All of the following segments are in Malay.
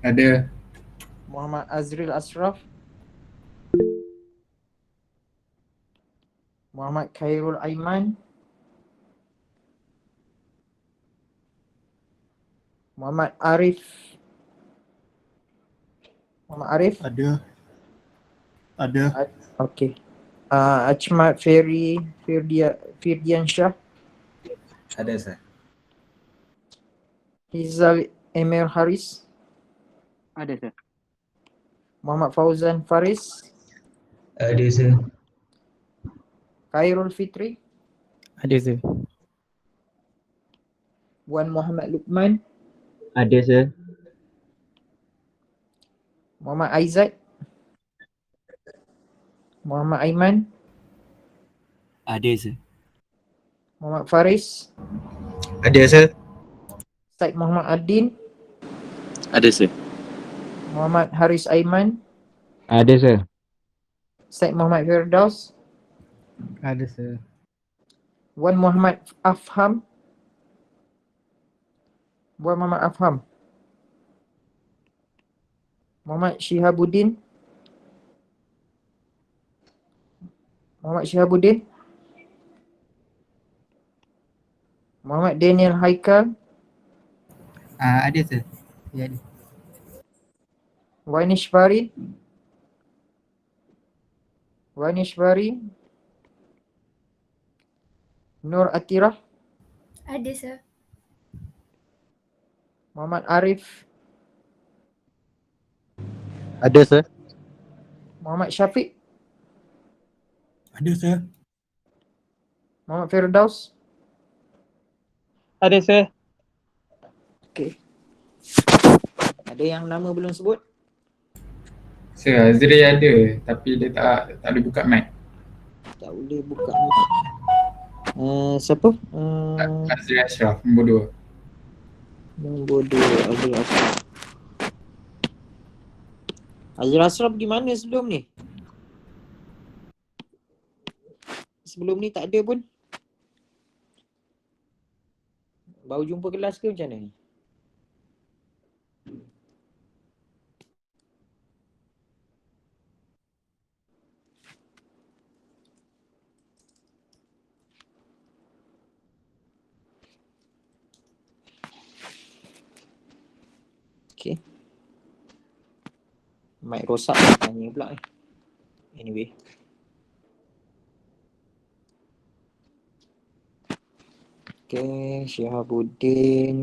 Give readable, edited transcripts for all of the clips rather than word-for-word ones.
Ada. Muhammad Azril Ashraf, Muhammad Khairul Aiman, Muhammad Arif, Muhammad Arif. Ada. Okey. Achmat Firdian Shah, Ada sir. Hizal Emir Haris, Ada sir. Muhammad Fauzan Faris, Ada sir. Khairul Fitri, Ada sir. Wan Muhammad Lukman, Ada sir. Muhammad Aizat, Muhammad Aiman, Ada sir. Muhammad Faris, Ada sir. Said Muhammad Adin, Ada sir. Muhammad Haris Aiman, Ada sir. Said Muhammad Firdaus, Ada sir. Wan Muhammad Afham, Wan Muhammad Afham, Muhammad Shihabuddin, Muhammad Shihabuddin, Muhammad Daniel Haikal, Ada sir. Ya ada. Wainish Fari, Wainish Fari, Nur Atirah, Ada sir. Muhammad Arif, Ada sir. Muhammad Syafiq, Ada sir. Muhammad Firdaus. Ada sir. Okey. Ada yang nama belum sebut? Sir, Azri ada tapi dia tak boleh buka mic. Tak boleh buka mic. Siapa? Azri Ashraf, nombor 2. Nombor 2 Azrul Ashraf. Azrul Ashraf di mana sebelum ni? Sebelum ni tak ada pun. Baru jumpa kelas ke macam mana? Okay. Mic rosak tanya pula ni. Anyway. Okay, Syihabuddin.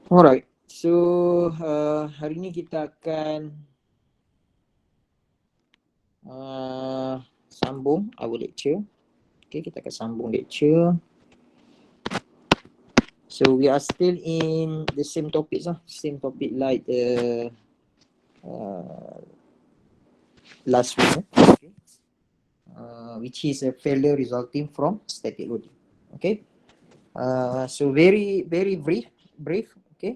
Alright, so hari ni kita akan sambung our lecture. Okay, kita akan sambung lecture. So we are still in the same topics lah, same topic like the last week, okay? Which is a failure resulting from static loading. Okay, so very brief. Okay,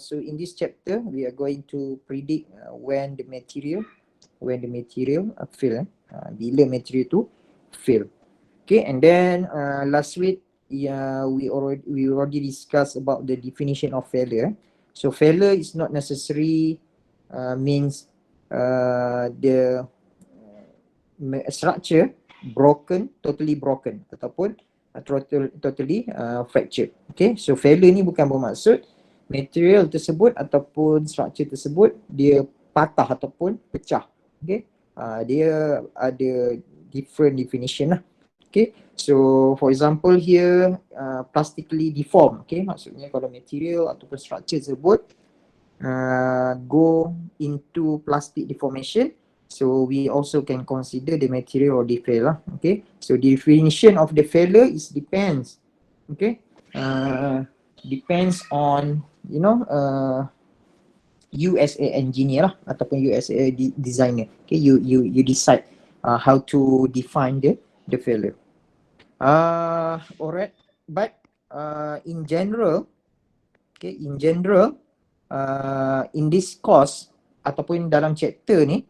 so in this chapter we are going to predict when the material fail, bila material tu fail. Okay, and then last week we already discussed about the definition of failure. So failure is not necessarily means the structure totally broken ataupun totally fractured. Okay, so failure ni bukan bermaksud material tersebut ataupun structure tersebut dia patah ataupun pecah. Okay, dia ada different definition lah. Okay, so for example here plastically deform. Okay, maksudnya kalau material ataupun structure tersebut go into plastic deformation, so we also can consider the material or the fail lah. Okay, so the definition of the failure is depends. Okay, depends on you as a engineer lah ataupun you as a designer. Okay, you decide how to define the failure. Alright, but in general, in this course ataupun dalam chapter ni,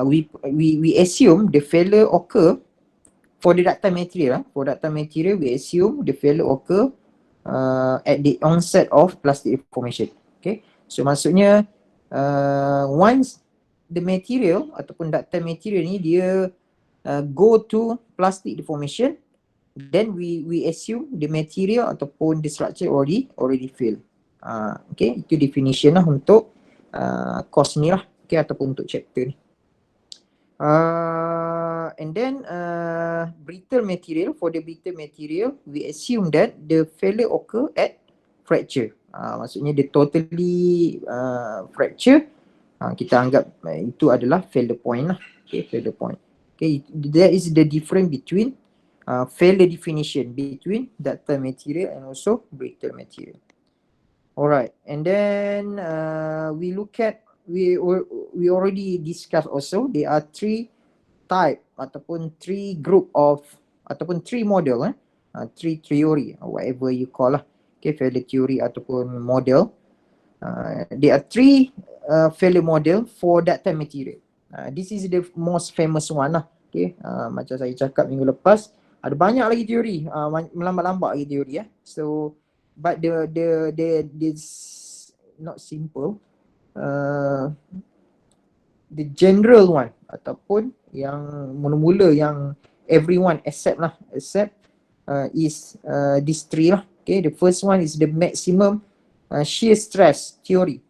we assume the failure occur for the ductile material. For ductile material, we assume the failure occur at the onset of plastic deformation. Okay, so maksudnya once the material ataupun ductile material ni dia go to plastic deformation, then we assume the material ataupun the structure already fail. Okay, itu definition lah untuk course ni lah, okay, ataupun untuk chapter ni. And then brittle material, for the brittle material, we assume that the failure occur at fracture. Maksudnya dia totally fracture. Kita anggap itu adalah failure point lah. Okay, failure point. Okay, that is the difference between failure definition between ductile material and also brittle material. Alright, and then we look at, we already discussed also, there are three type ataupun three group of ataupun three model, three theory or whatever you call lah. Okay, failure theory ataupun model. There are three failure model for ductile material. This is the most famous one lah. Okay, macam saya cakap minggu lepas, ada banyak lagi teori, melambat-lambat lagi teori ya. So but this not simple. The general one ataupun yang mula-mula yang everyone accept is these three lah. Okay, the first one is the maximum shear stress theory.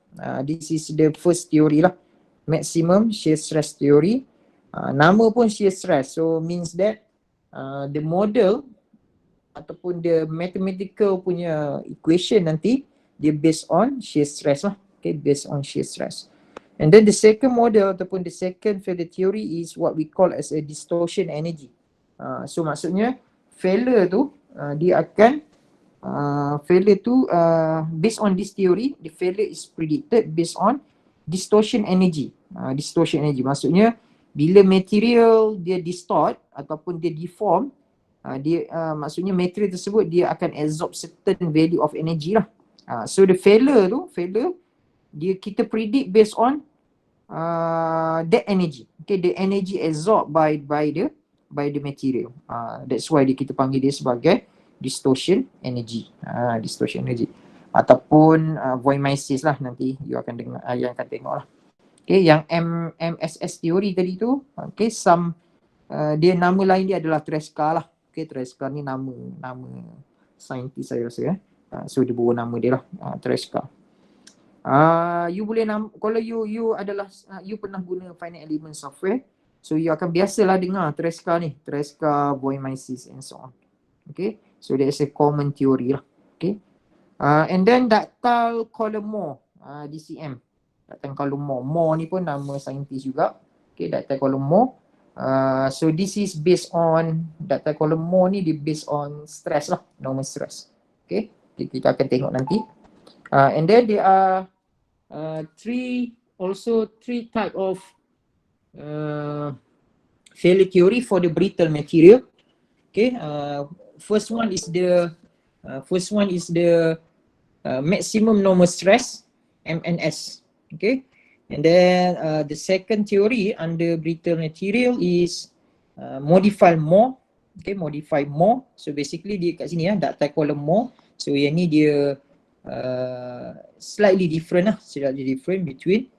This is the first theory lah, maximum shear stress theory. Nama pun shear stress, so means that the model ataupun the mathematical punya equation nanti dia based on shear stress lah. Okay, based on shear stress. And then the second model ataupun the second failure theory is what we call as a distortion energy. So maksudnya failure tu dia akan failure tu based on this theory, the failure is predicted based on distortion energy. Distortion energy maksudnya bila material dia distort ataupun dia deform, maksudnya material tersebut dia akan absorb certain value of energy lah. So the failure dia kita predict based on that energy. Okay, the energy absorbed by the material. That's why kita panggil dia sebagai distortion energy. Distortion energy ataupun voimisis lah, nanti you akan dengar, yang akan tengok lah. Okay, yang MSS theory tadi tu, okay, dia nama lain dia adalah Tresca lah. Okay, Tresca ni nama saintis saya rasa. So dia bawa nama dia lah, Tresca. You boleh kalau you adalah you pernah guna finite element software, so you akan biasalah dengar Tresca ni, Tresca, voimisis and so on. Okay, so that is a common theory lah. Okay, and then ductile column Moore, DCM, ductile column Moore. Moore ni pun nama saintis juga. Okay, ductile column Moore. So this is based on ductile column Moore ni, dia based on stress lah, normal stress. Okay, kita akan tengok nanti. And then there are three type of failure theory for the brittle material. Okay, first one is the maximum normal stress, MNS. Okay, and then the second theory under brittle material is modify Moore. Okay, modify Moore. So basically dia kat sini ductile column Moore. So yang ni dia slightly different between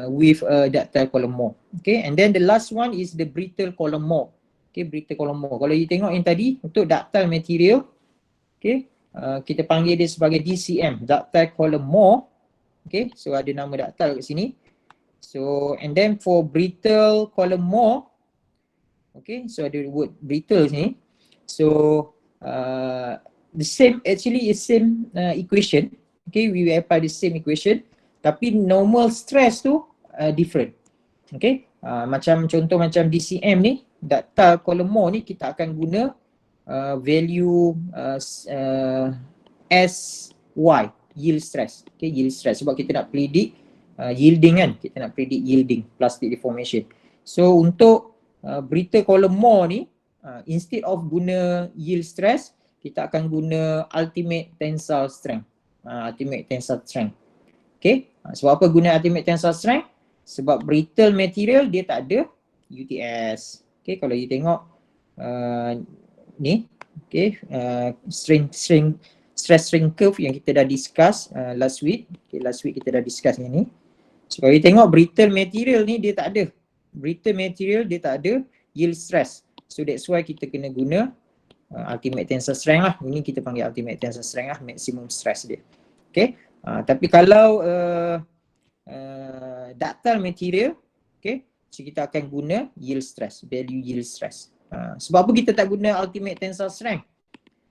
with ductile column Moore. Okay, and then the last one is the brittle column Moore. Okay, brittle column Moore. Kalau you tengok yang tadi untuk ductile material, okay, kita panggil dia sebagai DCM, ductile column Moore. Okay, so ada nama ductile kat sini. So and then for brittle column Moore, okay, so ada word brittle sini. So the same equation. Okay, we will apply the same equation, tapi normal stress tu different. Okay, macam contoh macam DCM ni, ductile column Moore ni kita akan guna value SY, yield stress. Okay, yield stress sebab kita nak predict yielding kan, kita nak predict yielding, plastic deformation. So untuk brittle column Moore ni, instead of guna yield stress, kita akan guna ultimate tensile strength. Okay, sebab apa guna ultimate tensile strength? Sebab brittle material dia tak ada UTS. Okay, kalau you tengok ni, okay, stress strain curve yang kita dah discuss last week. Okay, last week kita dah discuss yang ni. So kalau you tengok brittle material ni dia tak ada. Brittle material dia tak ada yield stress. So that's why kita kena guna ultimate tensile strength lah. Ini kita panggil ultimate tensile strength lah, maximum stress dia. Okay. Tapi kalau ductile material, okay, so kita akan guna yield stress, value yield stress. Sebab apa kita tak guna ultimate tensile strength?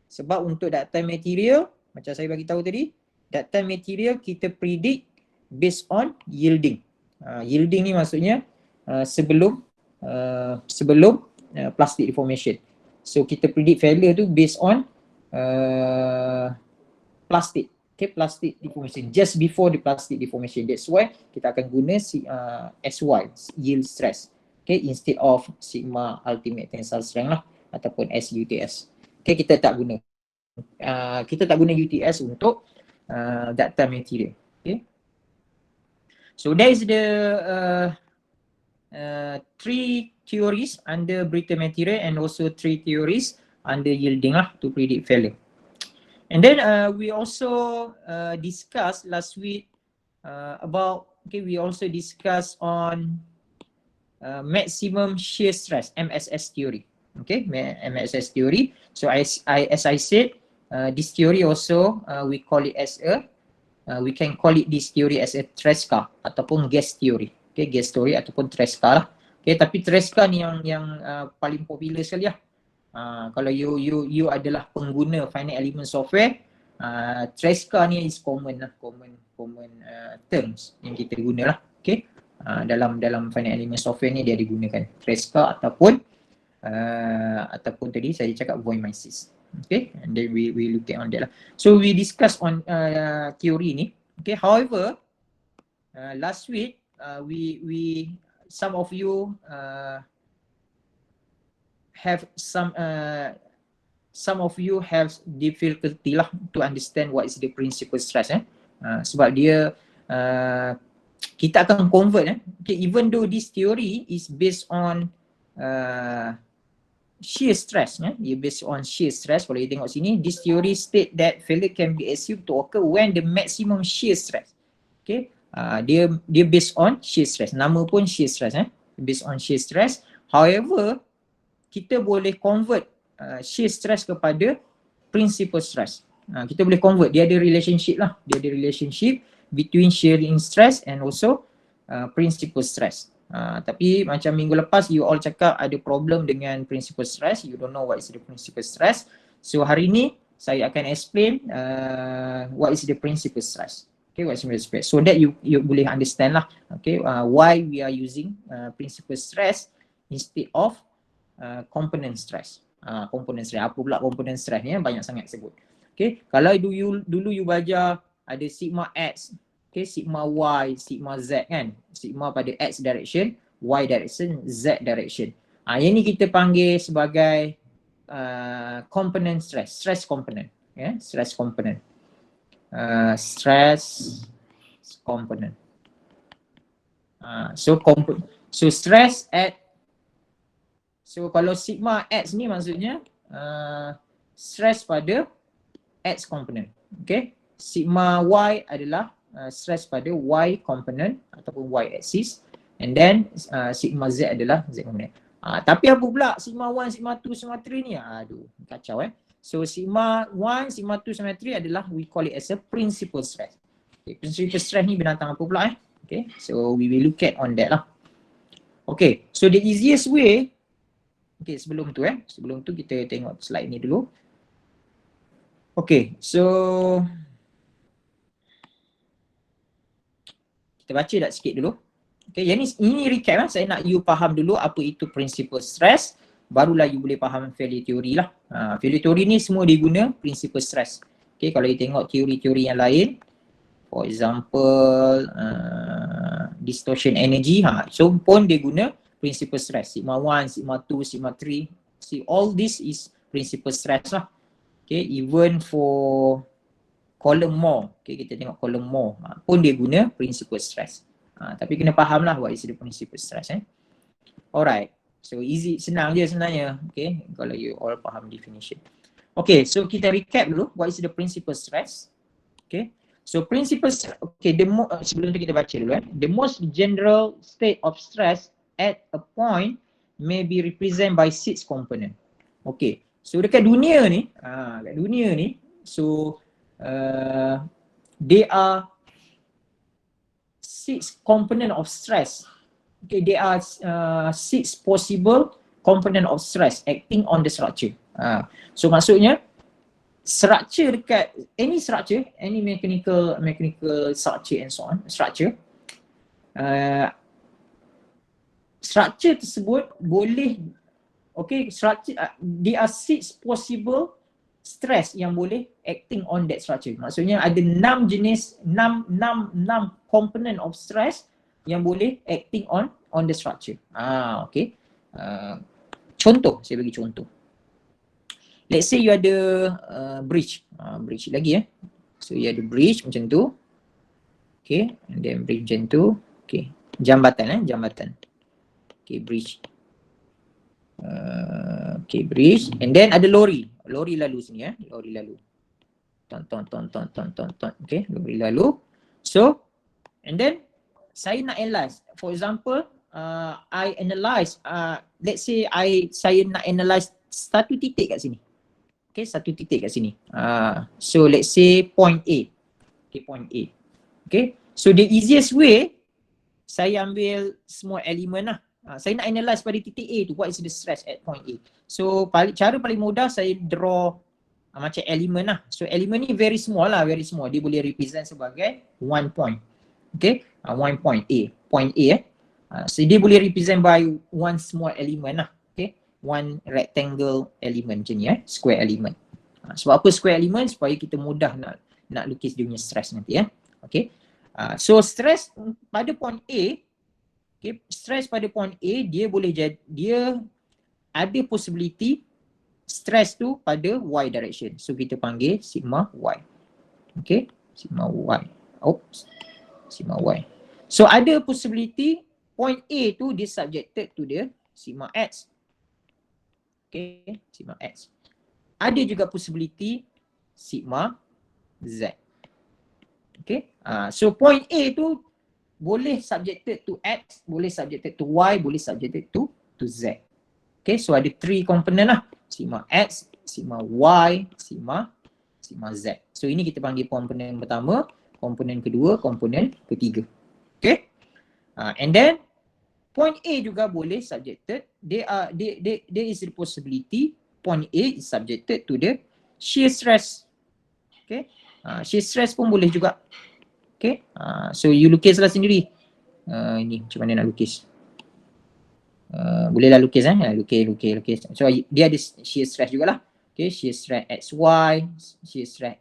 Sebab untuk ductile material, macam saya bagi tahu tadi, ductile material kita predict based on yielding. Yielding ni maksudnya sebelum plastic deformation. So kita predict failure tu based on plastic. Okay, plastic deformation just before the plastic deformation. That's why kita akan guna SY, yield stress, okay, instead of sigma ultimate tensile strength lah ataupun SUTS. Okay, kita tak guna UTS untuk ductile material. Okay, so that is the three theories under brittle material and also three theories under yielding lah to predict failure. And then we also discussed last week we also discussed on maximum shear stress, MSS theory. Okay, MSS theory. So as I said, this theory also we call it as we can call it this theory as a Tresca ataupun gas theory. Okay, gas theory ataupun Tresca lah. Okay, tapi Tresca ni yang paling popular sekali lah. Kalau you adalah pengguna finite element software, Tresca ni is common terms yang kita guna lah. Okay, dalam finite element software ni dia digunakan Tresca ataupun tadi saya cakap Voigtmycin. Okay, and then we look at on that lah. So we discuss on theory ni. Okay, however last week we some of you have some of you have difficulty lah to understand what is the principal stress sebab dia kita akan convert okay, even though this theory is based on shear stress based on shear stress. Kalau you tengok sini, this theory state that failure can be assumed to occur when the maximum shear stress, okay, dia based on shear stress, nama pun shear stress based on shear stress. However, kita boleh convert shear stress kepada principal stress. Kita boleh convert, dia ada relationship lah. Dia ada relationship between shearing stress and also principal stress. Tapi macam minggu lepas you all cakap ada problem dengan principal stress, you don't know what is the principal stress. So hari ni saya akan explain what is the principal stress. Okay, what is the principal stress, so that you boleh understand lah, okay, why we are using principal stress instead of component stress. Component stress, apa pula component stress ni banyak sangat sebut. Okay, kalau dulu you belajar ada sigma X, okay, sigma Y, sigma Z kan. Sigma pada X direction, Y direction, Z direction. Yang ni kita panggil sebagai component stress, stress component, stress component. Stress component. So stress at, so kalau sigma X ni maksudnya stress pada X component. Okay, sigma Y adalah stress pada Y component ataupun Y axis, and then sigma Z adalah Z component. Tapi apa pula sigma 1, sigma 2, sigma 3 ni? Aduh, kacau So sigma 1, sigma 2, sigma 3 adalah we call it as a principal stress. Okay, principal stress ni binatang apa pula Okay, so we will look at on that lah. Okay, so the easiest way, okay, sebelum tu kita tengok slide ni dulu. Okay, so kita baca dah sikit dulu. Okay, yang ini recap saya nak you faham dulu apa itu principal stress, barulah you boleh faham failure theory lah. Failure theory ni semua diguna principal stress. Okay, kalau you tengok teori-teori yang lain, for example distortion energy, so pun dia guna principal stress, sigma 1, sigma 2, sigma 3. See, all this is principal stress lah. Okay, even for column more. Okay, kita tengok column more. Pun dia guna principal stress. Tapi kena faham lah what is the principal stress. Alright. So easy, senang je sebenarnya. Okay, kalau you all faham definition. Okay, so kita recap dulu what is the principal stress. Okay. So principal, okay, sebelum tu kita baca dulu. The most general state of stress at a point may be represented by 6 component. Okay, so dekat dunia ni, so there are 6 component of stress. Okay, there are 6 possible component of stress acting on the structure. So maksudnya structure dekat any structure, any mechanical structure and so on, structure tersebut boleh, okay, structure there are 6 possible stress yang boleh acting on that structure. Maksudnya ada 6 jenis, 6 component of stress yang boleh acting on the structure. Okay. Contoh, saya bagi contoh. Let's say you ada bridge, bridge lagi So you ada bridge macam tu, okay, and then bridge macam tu, okay, jambatan jambatan, okay, bridge, okay, bridge, and then ada lori lalu sini lori lalu, ton, okay, lori lalu. So and then saya nak analyze, for example, I analyze, let's say saya nak analyze satu titik kat sini. Okay, satu titik kat sini. So let's say point A. Okay, point A. Okay, so the easiest way, saya ambil semua elemen lah. Saya nak analyze pada titik A tu, what is the stress at point A. So cara paling mudah saya draw macam elemen lah. So elemen ni very small lah, very small. Dia boleh represent sebagai one point. Okay, one point A. Point A so dia boleh represent by one small element lah. One rectangle element macam ni square element. Sebab apa square element? Supaya kita mudah nak lukis dia punya stress nanti Okay. So stress pada point A, okay, stress pada point A dia boleh jadi, dia ada possibility stress tu pada y direction. So kita panggil sigma y. Okay, sigma y. Sigma y. So ada possibility point A tu dia subjected to the sigma x. Okay, sigma x. Ada juga possibility sigma z. Okay, so point A tu boleh subjected to x, boleh subjected to y, boleh subjected to z. Okay, so ada 3 component lah. Sigma x, sigma y, sigma z. So ini kita panggil komponen pertama, komponen kedua, komponen ketiga. Okay, and then point A juga boleh subjected, there is the possibility point A is subjected to the shear stress. Okay, shear stress pun boleh juga. Okay, so you lukislah sendiri. Ini macam mana nak lukis. Bolehlah lukis lukis. So dia ada shear stress jugalah. Okay, shear stress XY, shear stress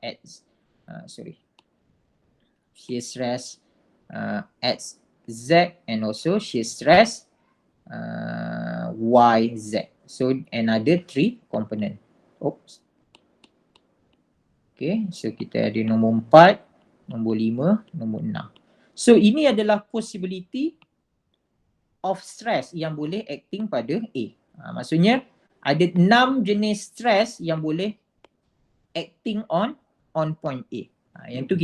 shear stress XZ, and also shear stress YZ. So another 3 component. Oops. Okay, so kita ada nombor 4, nombor 5, nombor 6. So ini adalah possibility of stress yang boleh acting pada A. Maksudnya ada 6 jenis stress yang boleh acting on point A. Yang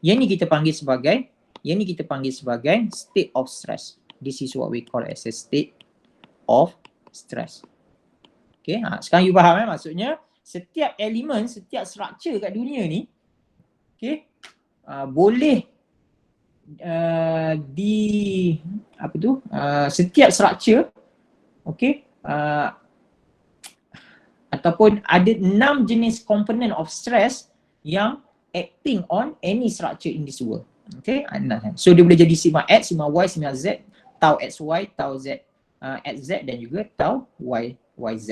ni kita panggil sebagai state of stress. This is what we call as a state of stress. Okay, sekarang you faham maksudnya setiap elemen, setiap structure kat dunia ni, okay, boleh setiap structure, okay, ataupun ada 6 jenis component of stress yang acting on any structure in this world. Okay, so dia boleh jadi sigma x, sigma y, sigma z, tau xy, tau z, xz dan juga tau yz.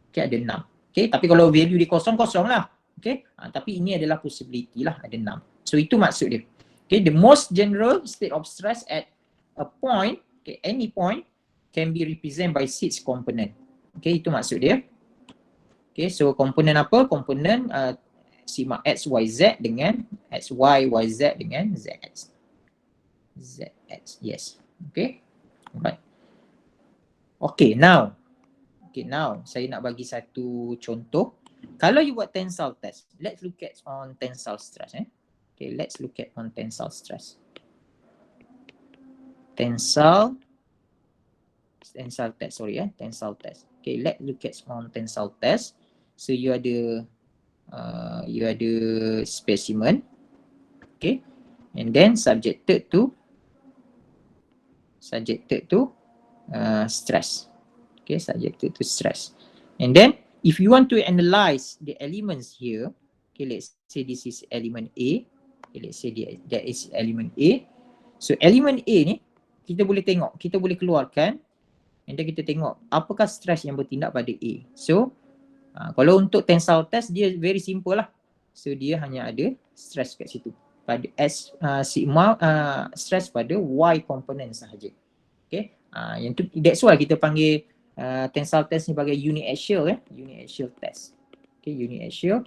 Okay, ada 6. Okay, tapi kalau value dia kosong lah. Okay, tapi ini adalah possibility lah, ada 6. So itu maksud dia. Okay, the most general state of stress at a point, okay, any point can be represented by 6 component. Okay, itu maksud dia. Okay, so komponen apa? Komponen sigma x, y, z dengan x, y, y, z dengan zx. Zx, yes. Okay. Alright. Okay, now saya nak bagi satu contoh. Kalau you buat tensile test, let's look at on tensile stress. Okay, let's look at on tensile stress. Tensile test, sorry tensile test. Okay, let's look at on tensile test. So you ada specimen, okay, and then subjected to stress. Okay, subjected to stress. And then if you want to analyze the elements here, okay, let's say this is element A. Okay, let's say that is element A. So element A ni kita boleh tengok, kita boleh keluarkan, and then kita tengok apakah stress yang bertindak pada A. So kalau untuk tensile test dia very simple lah. So dia hanya ada stress kat situ pada sigma stress pada Y component sahaja. Okay, yang tu, that's why kita panggil tensile test ni sebagai uniaxial uniaxial test. Okay, uniaxial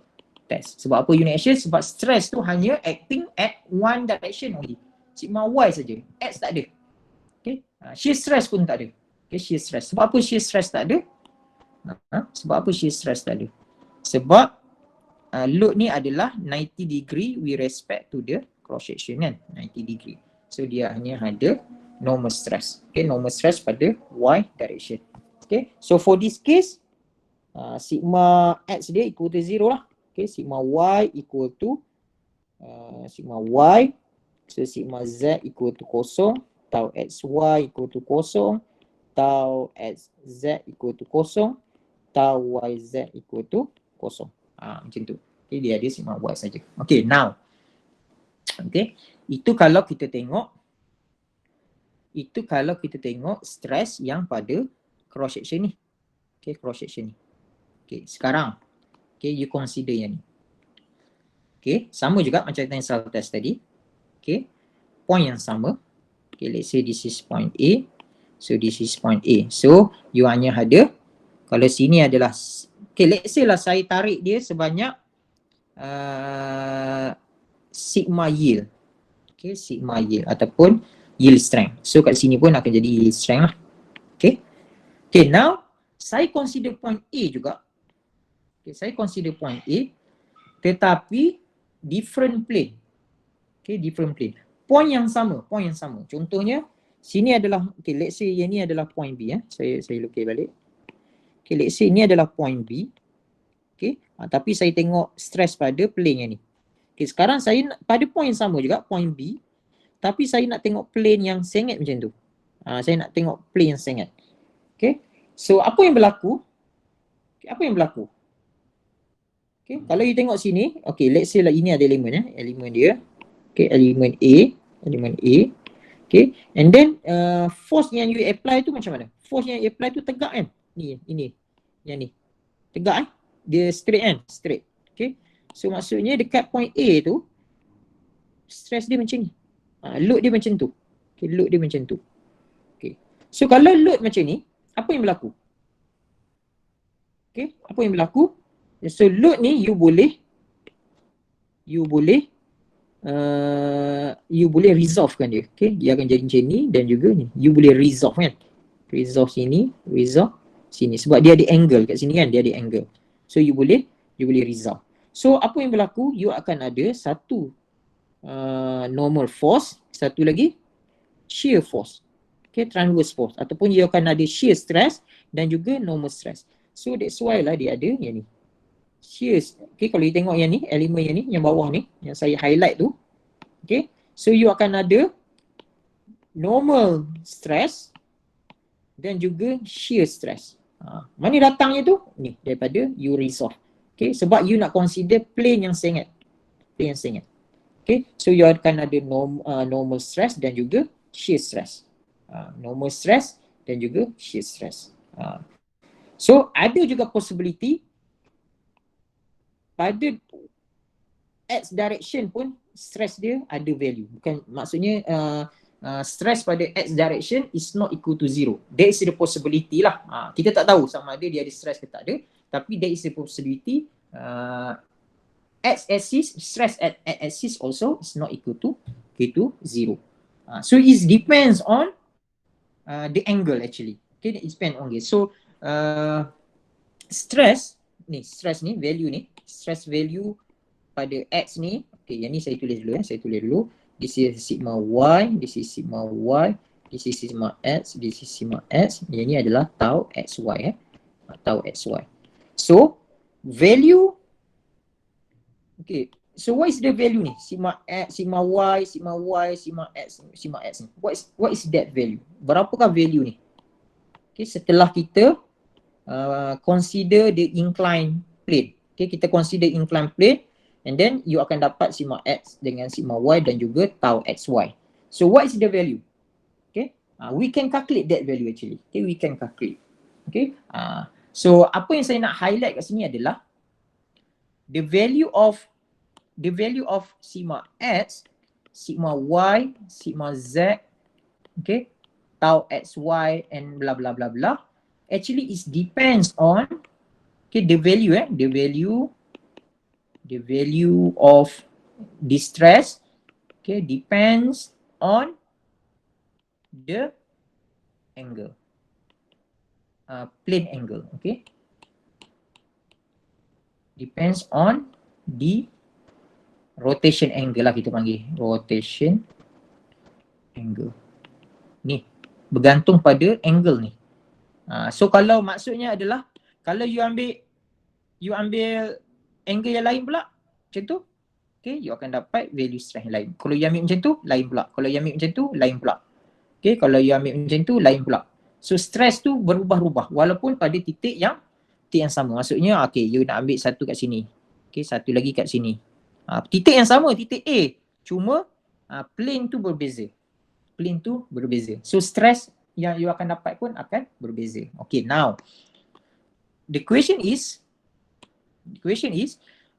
test. Sebab apa uniaxial? Sebab stress tu hanya acting at one direction only. Sigma Y saja, X tak ada. Okay, shear stress pun tak ada. Okay, shear stress. Sebab apa shear stress tak ada? Sebab apa shear stress tak ada? Sebab load ni adalah 90 degree with respect to the cross section kan, 90 degree. So dia hanya ada normal stress. Okay, normal stress pada Y direction. Okay, so for this case sigma X dia equal to 0 lah. Okay, sigma Y equal to sigma Y. So sigma Z equal to 0, tau XY equal to 0, tau XZ equal to 0, tau YZ equal to 0. Macam tu. Okay, dia ada sigma Y saja. Okay, now. Okay, itu kalau kita tengok stress yang pada cross section ni. Okay, cross section ni. Okay, sekarang you consider yang ni. Okay, sama juga macam tensile test tadi. Okay, point yang sama. Okay, let's say this is point A. So this is point A. So you hanya ada, kalau sini adalah, okay, let's say lah saya tarik dia sebanyak sigma yield. Okay, sigma yield ataupun yield strength. So kat sini pun akan jadi yield strength lah. Okay. Okay, now saya consider point A juga. Okay, saya consider point A tetapi different plane. Okay, different plane. Point yang sama. Contohnya sini adalah, okay, let's say yang ni adalah point B. Saya lukis balik. Okay, let's say ni adalah point B. Okay, tapi saya tengok stress pada plane yang ni. Okay, sekarang saya pada point yang sama juga, point B. Tapi saya nak tengok plane yang sengit macam tu. Saya nak tengok plane yang sengit. Okay, so apa yang berlaku? Okay, kalau you tengok sini, okay, let's say lah ini ada elemen elemen dia. Okay, elemen A. Okay, and then force yang you apply tu macam mana? Force yang you apply tu tegak kan? Yang ni. Tegak dia straight kan? Straight. Okay, so maksudnya dekat point A tu stress dia macam ni. Load dia macam tu. Okay, load dia macam tu. Okay, so kalau load macam ni, apa yang berlaku? Okay, apa yang berlaku? So load ni you boleh resolve kan dia. Okay, dia akan jadi macam ni dan juga ni. You boleh resolve kan. Resolve sini, resolve sini. Sebab dia ada angle kat sini kan, dia ada angle. So you boleh resolve. So apa yang berlaku? You akan ada satu normal force, satu lagi shear force. Okay, transverse force ataupun you akan ada shear stress dan juga normal stress. So that's why lah dia ada yang ni. Shear. Okay, kalau you tengok yang ni, elemen yang ni, yang bawah ni, yang saya highlight tu. Okay, so you akan ada normal stress dan juga shear stress. Mana datangnya tu? Ni, daripada you resolve. Okay, sebab you nak consider plane yang sengit. Okay, so you akan ada normal stress dan juga shear stress. Normal stress dan juga shear stress. So ada juga possibility pada x direction pun stress dia ada value. Bukan, maksudnya stress pada x direction is not equal to 0. There is the possibility lah. Kita tak tahu sama ada dia ada stress ke tak ada, tapi there is a possibility x-axis, stress at axis also is not equal to 0. So it depends on the angle actually. Okay, it depends on it. So stress ni value stress value pada x ni, okay, yang ni saya tulis dulu this is sigma y, this is sigma y, this is sigma x, this is sigma x, yang ni adalah tau xy tau xy. So value, okay, so what is the value ni? Sigma x, sigma y, sigma y, sigma x ni. What is that value? Berapakah value ni? Okay, setelah kita consider the inclined plane. Okay, kita consider inclined plane and then you akan dapat sigma x dengan sigma y dan juga tau xy. So what is the value? Okay, we can calculate that value actually. Okay, we can calculate. Okay, so apa yang saya nak highlight kat sini adalah the value of sigma x, sigma y, sigma z, okay, tau xy and blah blah blah blah, actually it depends on, okay, the value of distress, okay, depends on the angle, plane angle, okay, depends on the rotation angle lah, kita panggil rotation angle ni, bergantung pada angle ni. So kalau maksudnya adalah kalau you ambil angle yang lain pula macam tu, okay, you akan dapat value stress yang lain. Kalau you ambil macam tu lain pula, kalau you ambil macam tu lain pula, okay, kalau you ambil macam tu lain pula. So stress tu berubah-ubah walaupun pada titik yang sama. Maksudnya okay, you nak ambil satu kat sini, okay, satu lagi kat sini, titik yang sama, titik A, cuma plane tu berbeza. So stress yang you akan dapat pun akan berbeza. Okay, now the question is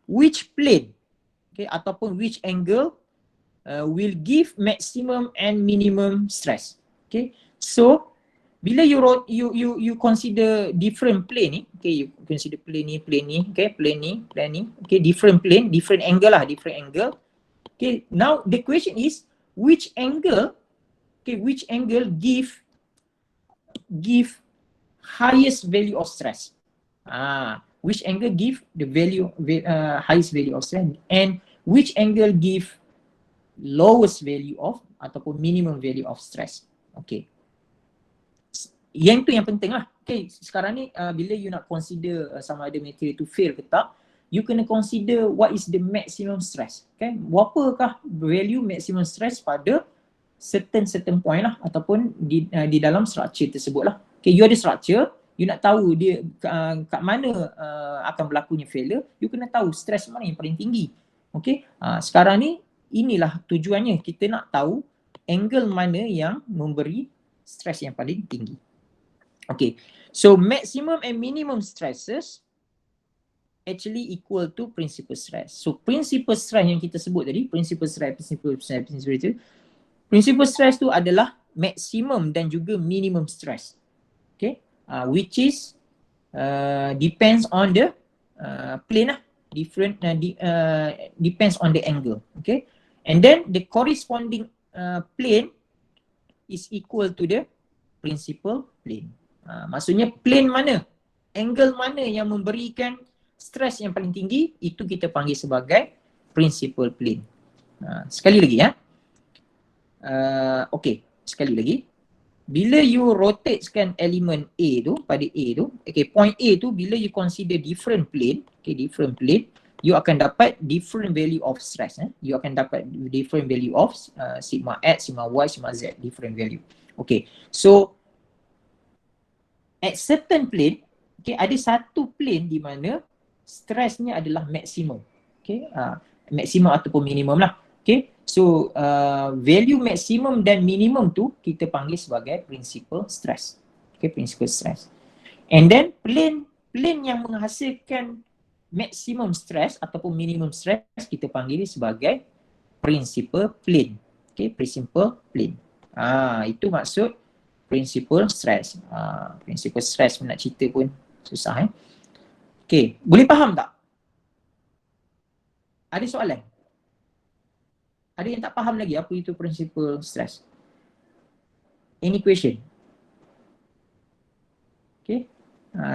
which plane, okay, ataupun which angle will give maximum and minimum stress. Okay, so bila you consider different plane ni, okay, you consider plane ni, okay, plane ni, okay, different plane, different angle. Okay, now the question is which angle give highest value of stress. Which angle give the highest value of stress, and which angle give lowest value of ataupun minimum value of stress. Okay, yang tu yang penting lah. Okay, sekarang ni bila you nak consider sama ada material tu fail ke tak, you kena consider what is the maximum stress. Okay, berapakah value maximum stress pada certain point lah, ataupun di dalam structure tersebut lah. Okay, you ada structure, you nak tahu dia kat mana akan berlakunya failure, you kena tahu stress mana yang paling tinggi. Okay, sekarang ni inilah tujuannya, kita nak tahu angle mana yang memberi stress yang paling tinggi. Okay, so maximum and minimum stresses actually equal to principal stress. So principal stress yang kita sebut tadi, principal stress tu adalah maximum dan juga minimum stress. Okay, which is depends on the plane lah, depends on the angle. Okay, and then the corresponding plane is equal to the principal plane. Maksudnya plane mana, angle mana yang memberikan stress yang paling tinggi, itu kita panggil sebagai principal plane. Sekali lagi ya. Okay, sekali lagi. Bila you rotatekan elemen A tu pada A tu, okay, point A tu bila you consider different plane, okay, different plane, you akan dapat different value of stress. You akan dapat different value of sigma X, sigma Y, sigma Z, different value. Okay, so at certain plane, okay, ada satu plane di mana stresnya adalah maksimum. Okay, maksimum ataupun minimum lah. Okay, so value maksimum dan minimum tu kita panggil sebagai principal stress. Okay, principal stress. And then plane yang menghasilkan maximum stress ataupun minimum stress kita panggil sebagai principal plane. Okay, principal plane. Itu maksud principal stress. Principal stress nak cerita pun susah. Okay, boleh faham tak? Ada soalan? Ada yang tak faham lagi apa itu principal stress? Any question? Okay.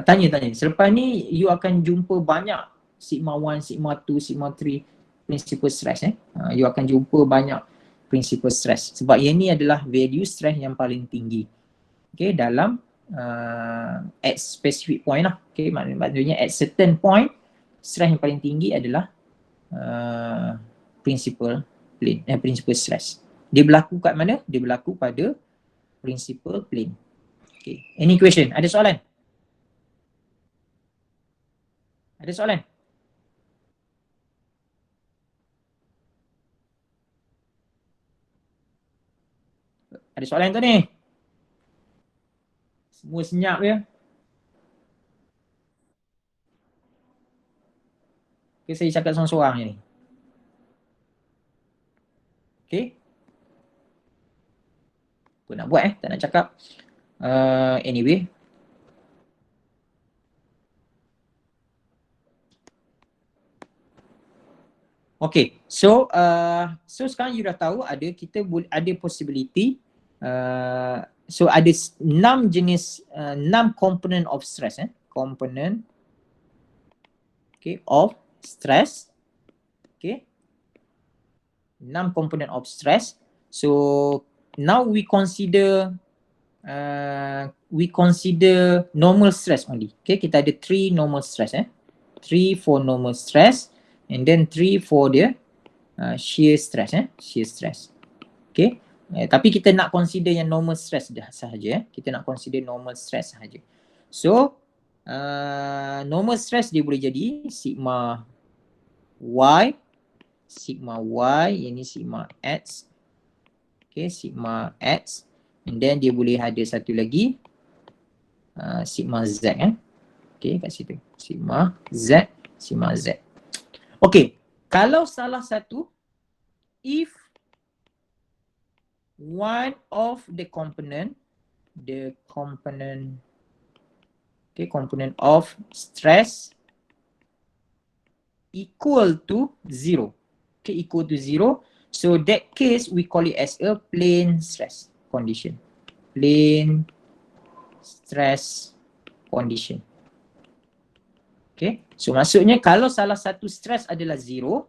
Tanya. Selepas ni you akan jumpa banyak sigma 1, sigma 2, sigma 3 principal stress. You akan jumpa banyak principal stress. Sebab yang ni adalah value stress yang paling tinggi. Okay, dalam at specific point lah. Okay, maksudnya at certain point, stress yang paling tinggi adalah principal plane, principal stress. Dia berlaku kat mana? Dia berlaku pada principal plane. Okay, any question? Ada soalan? Ada soalan? Ada soalan tu ni? Semua senyap je. Okay, saya cakap seorang-seorang je ni. Okay. Apa nak buat tak nak cakap. Anyway. Okay, so sekarang you dah tahu kita ada possibility, so ada 6 jenis, 6 component of stress, component, okay, of stress, okay, 6 component of stress. So now we consider normal stress only. Okay, kita ada 3 normal stress, 3 for normal stress. And then 3 for the shear stress, shear stress. Okay. Tapi kita nak consider yang normal stress dah sahaja. Kita nak consider normal stress sahaja. So, normal stress dia boleh jadi sigma Y, ini sigma X. Okay, sigma X. And then dia boleh ada satu lagi, sigma Z. Okay, kat situ. Sigma Z. Okay, kalau salah satu, if one of the component of stress equal to 0. Okay, equal to 0. So that case we call it as a plane stress condition. Plane stress condition. Okay, so maksudnya kalau salah satu stress adalah 0,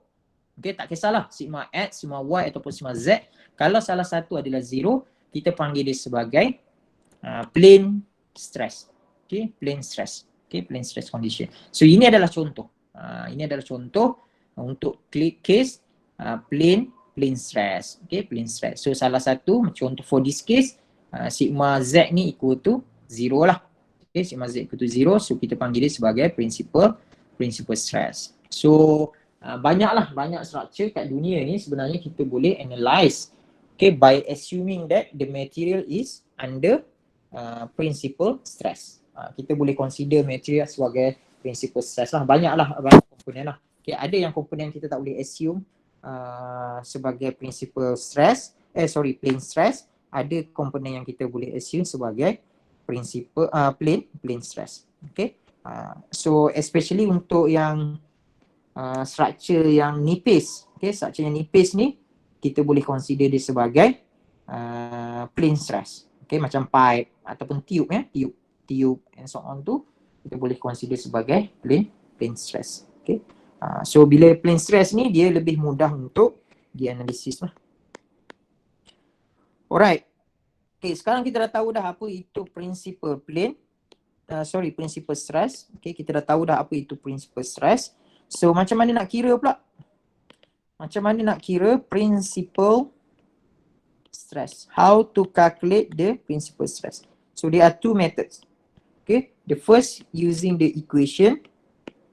okay, tak kisahlah sigma X, sigma Y ataupun sigma Z, kalau salah satu adalah 0, kita panggil dia sebagai plane stress. Okay, plane stress. Okay, plane stress condition. So ini adalah contoh. Ini adalah contoh untuk case plane stress. Okay, plane stress. So salah satu contoh for this case, sigma Z ni equal to 0 lah. Okay, sigma Z equal to 0, so kita panggil dia sebagai principal stress. So banyak structure kat dunia ni sebenarnya kita boleh analyze, okay, by assuming that the material is under principal stress. Kita boleh consider material sebagai principal stress lah. Banyak komponen lah. Okay, ada yang komponen kita tak boleh assume sebagai principal stress, plane stress. Ada komponen yang kita boleh assume sebagai principal plane stress. Okay, so especially untuk yang structure yang nipis, okay, structure yang nipis ni kita boleh consider dia sebagai plane stress. Okay, macam pipe ataupun tube, tube and so on tu kita boleh consider sebagai plane stress. Okay, so bila plane stress ni dia lebih mudah untuk dianalisis lah. Alright. Okay, sekarang kita dah tahu dah apa itu principal stress. Okay, kita dah tahu dah apa itu principal stress. So macam mana nak kira pula? Macam mana nak kira principal stress? How to calculate the principal stress? So there are 2 methods. Okay, the first using the equation.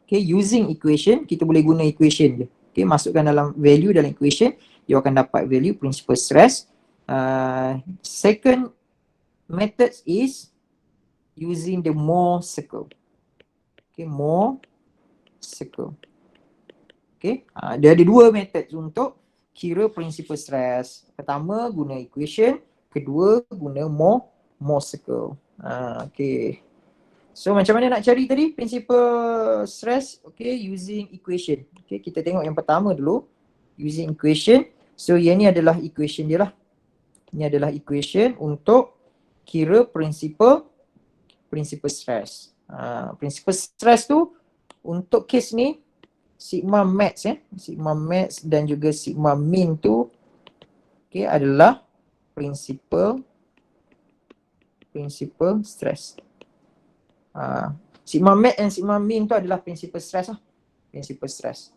Okay, using equation, kita boleh guna equation je. Okay, masukkan dalam value dalam equation, you akan dapat value principal stress. Second method is using the Mohr circle. Okay, Mohr circle. Okay, dia ada 2 method untuk kira principal stress. Pertama guna equation, kedua guna Mohr circle. Okay, So macam mana nak cari tadi principal stress? Okay, using equation. Okay, kita tengok yang pertama dulu. Using equation. So yang ni adalah equation dia lah. Ini adalah equation untuk kira principal stress. Principal stress tu untuk case ni sigma max sigma max dan juga sigma min tu okay, adalah principal stress. Sigma max dan sigma min tu adalah principal stress lah. Principal stress.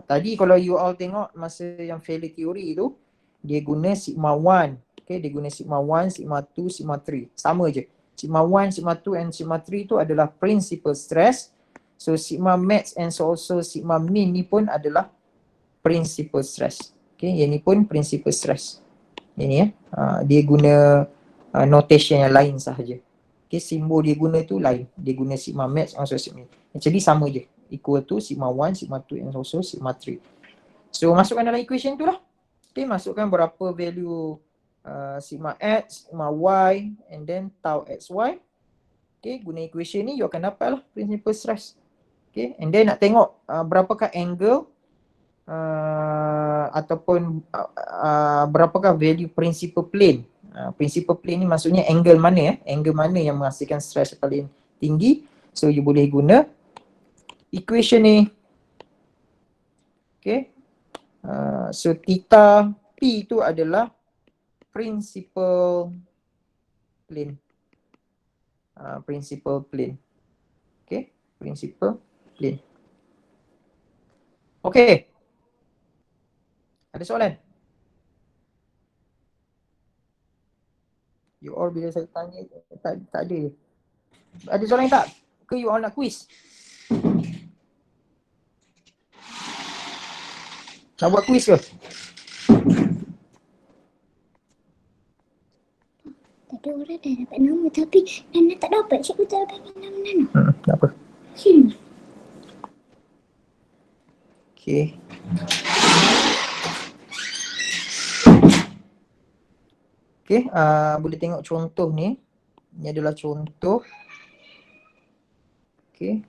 Tadi kalau you all tengok masa yang failure theory tu, dia guna sigma 1. Okay, dia guna sigma 1, sigma 2, sigma 3. Sama je. Sigma 1, sigma 2 and sigma 3 tu adalah principal stress. So sigma max and so also sigma min ni pun adalah principal stress. Okay, yang ni pun principal stress. Ini dia guna notation yang lain sahaja. Okay, simbol dia guna tu lain. Dia guna sigma max also sigma min. Jadi sama je. Equal to sigma 1, sigma 2 and also sigma 3. So masukkan dalam equation tu lah. Okay, masukkan berapa value sigma x, sigma y and then tau xy. Okay, guna equation ni you akan dapat lah principal stress. Okay, and then nak tengok berapakah angle ataupun berapakah value principal plane. Principal plane ni maksudnya angle mana angle mana yang menghasilkan stress paling tinggi. So you boleh guna equation ni. Okay, so theta P tu adalah principal plane. Principal plane. Okay, principal plane. Okay, ada soalan? You all bila saya tanya tak ada. Ada soalan tak? Ke you all nak quiz? Nak buat quiz ke? Tadi orang dah dapat nama tapi Nana tak dapat. Cikgu tak dapat nama Nana. Tak apa. Okay. Okay, boleh tengok contoh ni. Ini adalah contoh. Okay.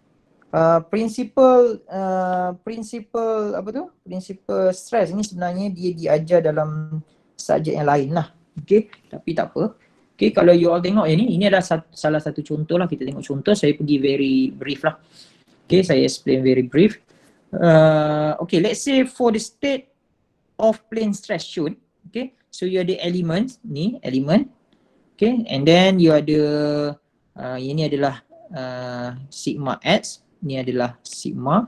Principal apa tu? Principal stress ni sebenarnya dia diajar dalam subjek yang lain lah. Okay, tapi tak apa. Okay, kalau you all tengok yang ni adalah salah satu contoh lah. Kita tengok contoh, saya pergi very brief lah. Okay, saya explain very brief. Okay, let's say for the state of plane stress shown. Okay, so you ada elements ni, element. Okay, and then you ada ini adalah sigma x, ni adalah sigma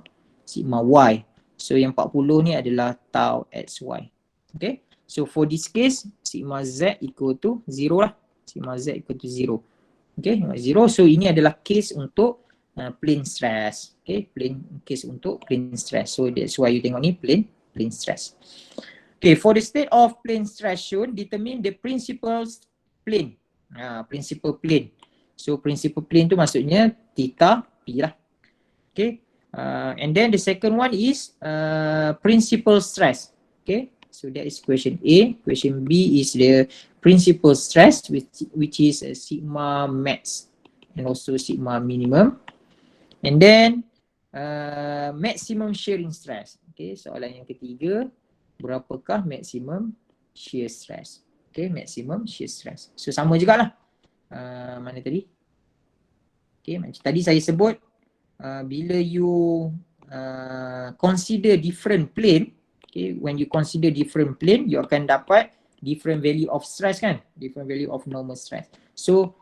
y. So yang 40 ni adalah tau xy. Okay, so for this case sigma z equal to 0 lah. Sigma z equal to 0. Okay, 0. So ini adalah case untuk plane stress. Okay, case untuk plane stress. So that's why you tengok ni plane stress. Okay, for the state of plane stress shown, determine the principal plane. Principal plane. So principal plane tu maksudnya theta P lah. Okay, and then the second one is principal stress. Okay, so that is question A. Question B is the principal stress which is sigma max and also sigma minimum. And then maximum shearing stress. Okay, soalan yang ketiga, berapakah maximum shear stress? Okay, maximum shear stress. So sama jugalah. Mana tadi? Okay, macam tadi saya sebut bila you consider different plane, okay, when you consider different plane, you akan dapat different value of stress kan? Different value of normal stress. So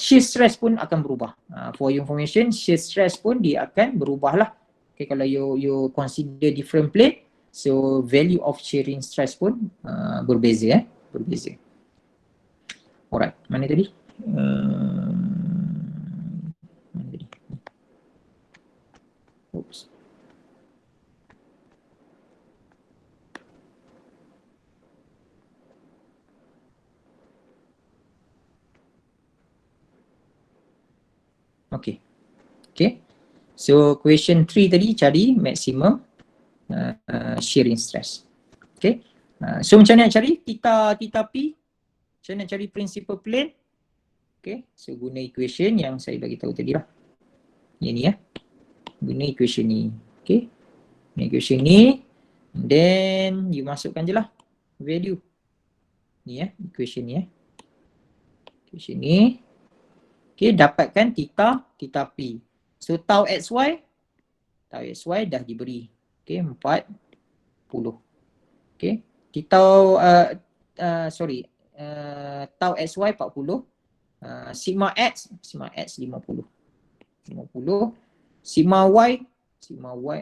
shear stress pun akan berubah. For your information, shear stress pun dia akan berubah lah. Okay, kalau you consider different plane, so value of shearing stress pun berbeza berbeza. Alright, mana tadi? Mana tadi? Oops. Okay. Okay. So question 3 tadi cari maximum shearing stress. Okay. So macam mana nak cari theta P? Macam mana nak cari principal plane? Okay, so guna equation yang saya bagi tahu tadi lah. Yang ni ya. Guna equation ni. Okay. Guna equation ni. Then you masukkan je lah value. Ni ya, equation ni ya. Equation ni. Okay, dapatkan theta, theta P. So tau XY dah diberi. Okay, 40. Okay, tau tau XY 40. Sigma X 50. Sigma Y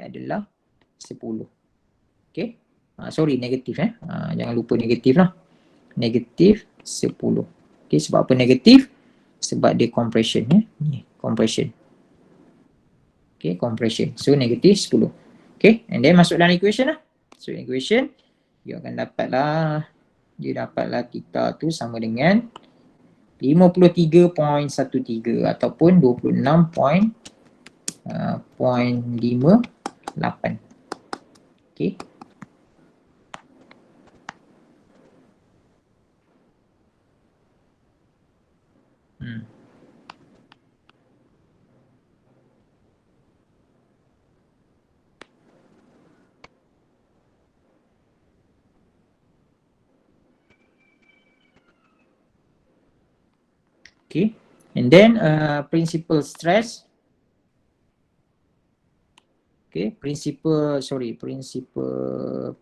adalah 10. Okay. Negatif jangan lupa negatif lah. Negatif 10. Okay, sebab apa negatif? Sebab dia compression Ni, compression. Okay, compression. So negatif 10. Okay, and then masuk dalam equation lah. So equation, dia akan dapatlah theta tu sama dengan 53.13 ataupun 26.58. Okay. Okay, and then principal stress. Okay, principal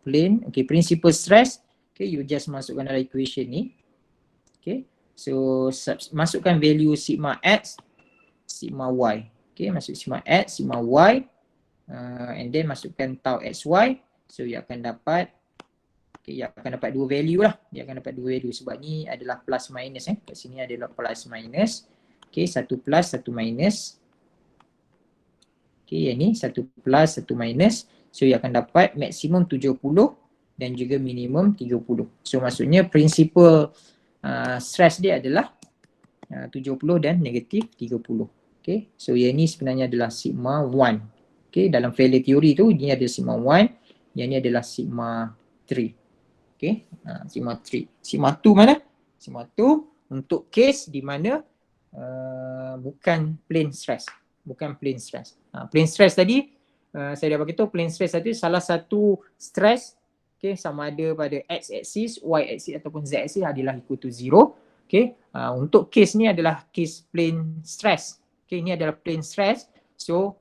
plane. Okay, principal stress. Okay, you just masukkan dalam equation ni. Okay, so masukkan value sigma X, sigma Y. Okay, masuk sigma X, sigma Y, and then masukkan tau XY. So you akan dapat, okay, you akan dapat dua value lah. Dia akan dapat dua value sebab ni adalah plus minus kat sini adalah plus minus. Okay, satu plus, satu minus. Okay, yang ni satu plus, satu minus. So you akan dapat maksimum 70 dan juga minimum 30. So maksudnya principal stress dia adalah 70 dan negatif 30. Okay, so yang ni sebenarnya adalah sigma 1. Okay, dalam failure theory tu ini ada sigma 1, yang ni adalah sigma 3. Okay, sigma 3. Sigma 2 mana? Sigma 2 untuk case di mana bukan plane stress. Plane stress tadi saya dah bagi tahu, plane stress tadi salah satu stress, okay, sama ada pada x axis, y axis ataupun z axis adalah equal to 0. Okay, untuk case ni adalah case plane stress. Okay, ini adalah plane stress. So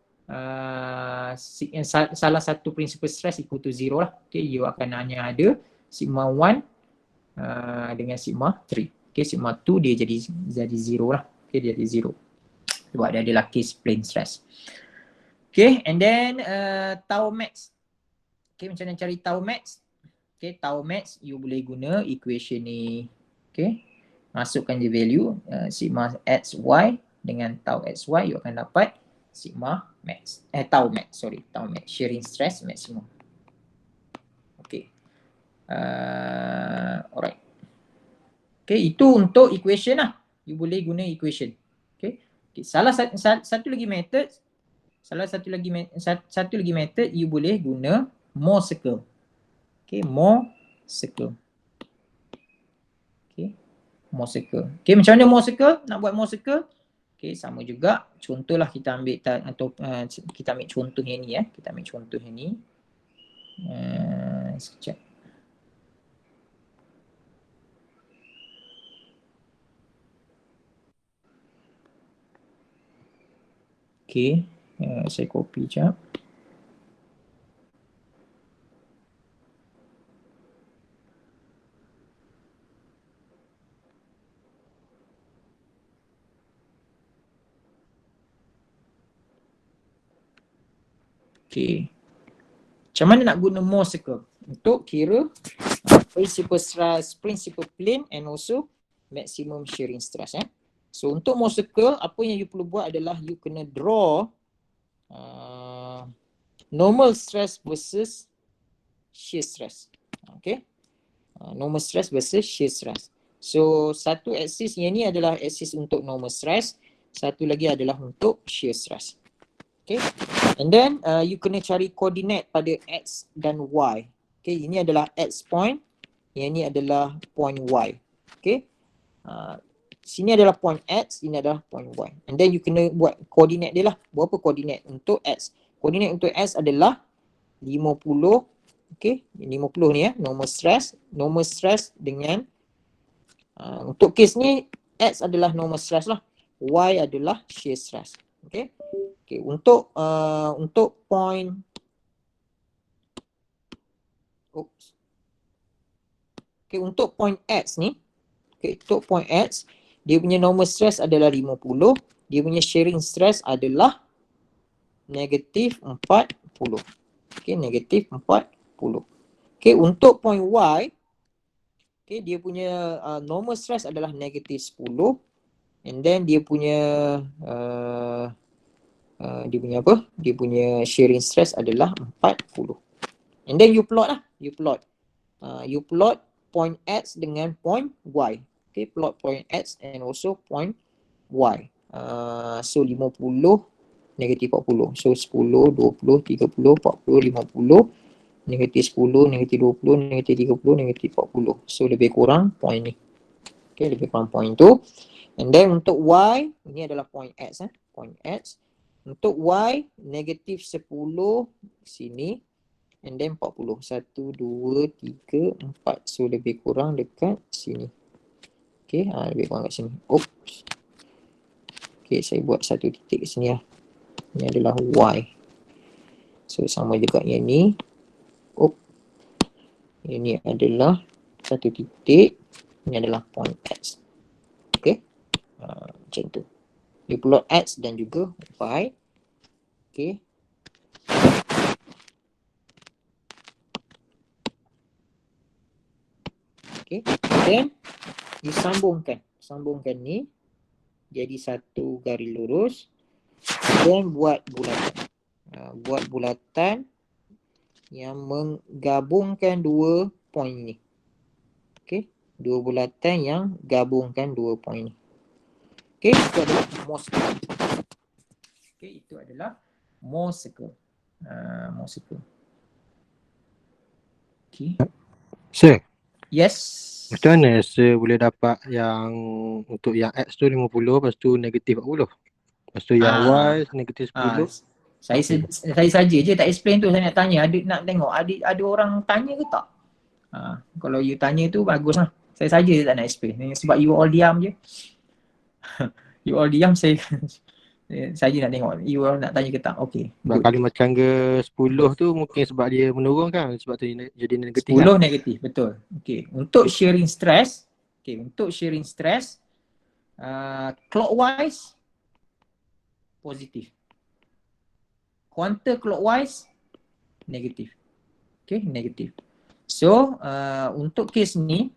salah satu principal stress equal to 0 lah. Okay, you akan hanya ada sigma 1 dengan sigma 3. Okay, sigma 2 dia jadi 0 lah. Okay, dia jadi 0 sebab dia adalah case plane stress. Okay, and then tau max. Okay, macam mana cari tau max? Okay, tau max you boleh guna equation ni. Okay, masukkan je value sigma xy dengan tau xy, you akan dapat sigma max. Tau max shearing stress maximum. Okay. Alright. Okay, itu untuk equation lah. You boleh guna equation. Okay. Salah satu lagi method you boleh guna more circle. Okay, more circle. Okay, more circle. Okay, macam mana more circle? Nak buat more circle? Okay, sama juga. Contohlah kita ambil kita ambil contoh yang ni ya. Kita ambil contoh yang ni. Sekejap. Okay, saya copy sekejap. Okay. Macam mana nak guna more circle? Untuk kira principal stress, principal plane and also maximum shearing stress. So untuk more circle, apa yang you perlu buat adalah you kena draw normal stress versus shear stress. Okay. Normal stress versus shear stress. So satu axis yang ni adalah axis untuk normal stress, satu lagi adalah untuk shear stress. Okay. And then you kena cari koordinat pada x dan y. Okay, ini adalah x point, yang ni adalah point y. Okay. sini adalah point X, ini adalah point Y. And then you kena buat koordinat dia lah. Berapa koordinat untuk X? Koordinat untuk X adalah 50. Okay, 50 ni ya, normal stress dengan untuk kes ni X adalah normal stress lah, Y adalah shear stress. Okay, untuk point untuk point X ni, untuk point X, dia punya normal stress adalah 50, dia punya shearing stress adalah negatif 40. Negatif 40. Untuk point Y, dia punya normal stress adalah negatif 10, and then dia punya dia punya shearing stress adalah 40. And then you plot lah, you plot point X dengan point Y. Plot point X and also point Y. So 50 negatif 40. So 10, 20, 30, 40, 50. Negatif 10, negatif 20, negatif 30, negatif 40. So lebih kurang point ni. Lebih kurang point tu. And then untuk Y, ini adalah point X. Point X. Untuk Y, negatif 10 sini. And then 40. 1, 2, 3, 4. So lebih kurang dekat sini. Lebih kurang kat sini. Oops. Saya buat satu titik kat sini lah. Ini adalah Y. So sama juga yang ni. Ini adalah satu titik. Ini adalah point X. Macam tu. You plot X dan juga Y. Then you sambungkan ni jadi satu garis lurus. Dan buat bulatan yang menggabungkan dua point ni. Dua bulatan yang gabungkan dua point ni. Itu adalah Mohs circle. Itu adalah Mohs circle. Mohs circle. Sir, Yes. macam mana sir boleh dapat yang untuk yang X tu 50, lepas tu negatif 40? Lepas tu yang Y negatif 10? Saya saja je tak explain tu. Saya nak tanya, nak tengok ada orang tanya ke tak? Kalau you tanya tu bagus lah. Saya saja tak nak explain. Sebab you all diam je. You all diam, saya nak tengok you all nak tanya ke tak. Sebab kalimat cangga 10 tu mungkin sebab dia menurun kan, sebab tu jadi negatif 10 kan? negatif, betul. Untuk sharing stress, clockwise positif. Counterclockwise negatif. Negatif. So untuk kes ni,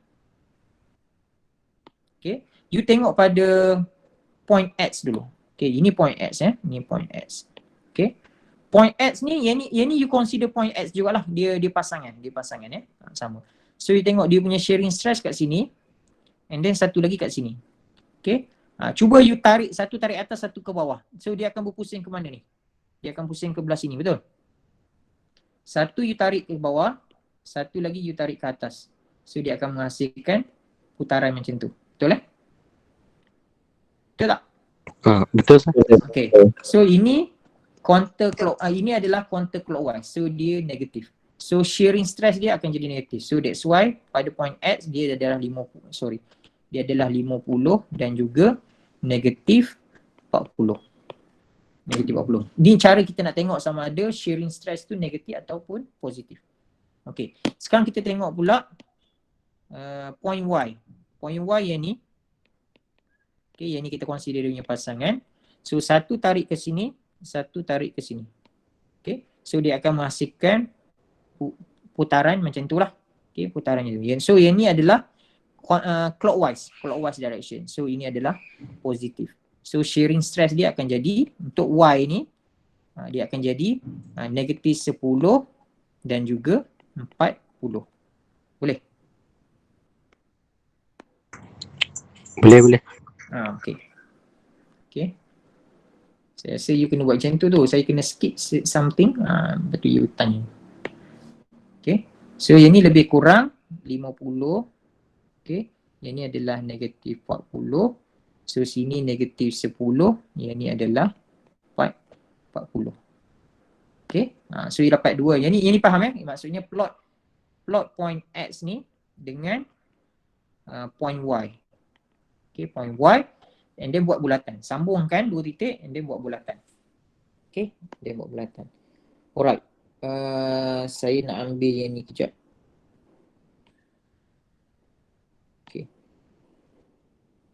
you tengok pada point X dulu. Ini point X ini point X. Point X ni, yang ni you consider point X jugalah. Dia pasangan sama. So you tengok dia punya sharing stress kat sini, and then satu lagi kat sini. Cuba you tarik atas, satu ke bawah. So dia akan berpusing ke mana ni? Dia akan pusing ke belah sini, betul? Satu you tarik ke bawah, satu lagi you tarik ke atas. So dia akan menghasilkan putaran macam tu. Betul Betul tak? Betul sir. So ini ini adalah counterclockwise. So dia negatif. So shearing stress dia akan jadi negatif. So that's why pada point X dia adalah 50. Dia adalah 50 dan juga negatif 40. Negatif 40. Ini cara kita nak tengok sama ada shearing stress tu negatif ataupun positif. Sekarang kita tengok pula point Y. Point Y yang ni. Yang ni kita consider dia punya pasangan. So satu tarik ke sini, satu tarik ke sini. So dia akan menghasilkan putaran macam tu lah. Putaran tu. So yang ni adalah clockwise direction. So ini adalah positif. So shearing stress dia akan jadi, untuk Y ni, dia akan jadi negatif 10 dan juga 40. Boleh? Boleh. Saya rasa you kena buat macam tu. Saya kena skip something. Lepas tu you tanya. So yang ni lebih kurang 50. Yang ni adalah negatif 40. So sini negatif 10, yang ni adalah 40. Okay, so you dapat 2. Yang ni faham maksudnya plot point X ni dengan point Y. Okay, point Y and then buat bulatan. Sambungkan 2 titik and then buat bulatan. Okay, dia buat bulatan. Alright, saya nak ambil yang ni kejap.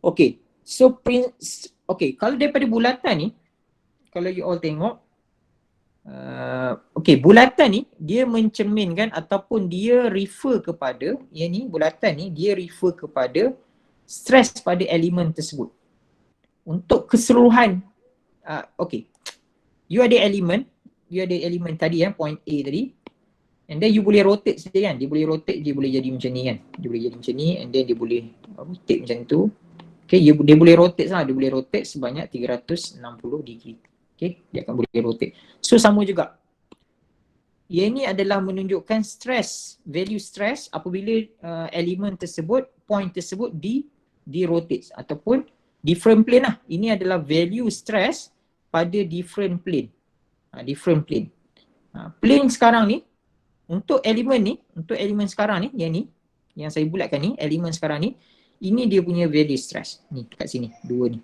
Okay, so kalau daripada bulatan ni, kalau you all tengok, bulatan ni dia mencerminkan ataupun dia refer kepada, yang ni bulatan ni dia refer kepada stres pada elemen tersebut. Untuk keseluruhan, you ada elemen tadi point A tadi, and then you boleh rotate saja kan, dia boleh rotate, dia boleh jadi macam ni kan, dia boleh jadi macam ni and then dia boleh rotate macam tu. Okay, dia boleh rotate dia boleh rotate sebanyak 360 degree. Okay, dia akan boleh rotate. So sama juga. Yang ni adalah menunjukkan stress, value stress apabila elemen tersebut, point tersebut di rotate ataupun different plane lah. Ini adalah value stress pada different plane. Different plane. Plane sekarang ni, untuk elemen sekarang ni, yang saya bulatkan ni, elemen sekarang ni, ini dia punya value stress. Ni kat sini, 2 ni.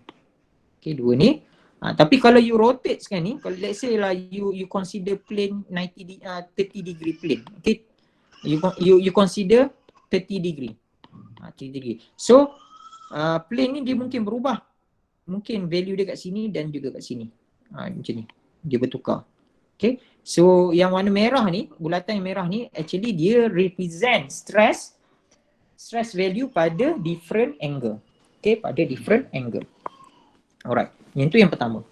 Okay, 2 ni. Tapi kalau you rotate sekarang ni, kalau let's say lah you consider plane 30 degree plane. Okay, you consider 30 degree. 30 degree. So plane ni dia mungkin berubah. Mungkin value dia kat sini dan juga kat sini. Macam ni. Dia bertukar. Okay. So yang warna merah ni, bulatan yang merah ni actually dia represent stress value pada different angle. Okay, pada different angle. Alright, yang tu yang pertama.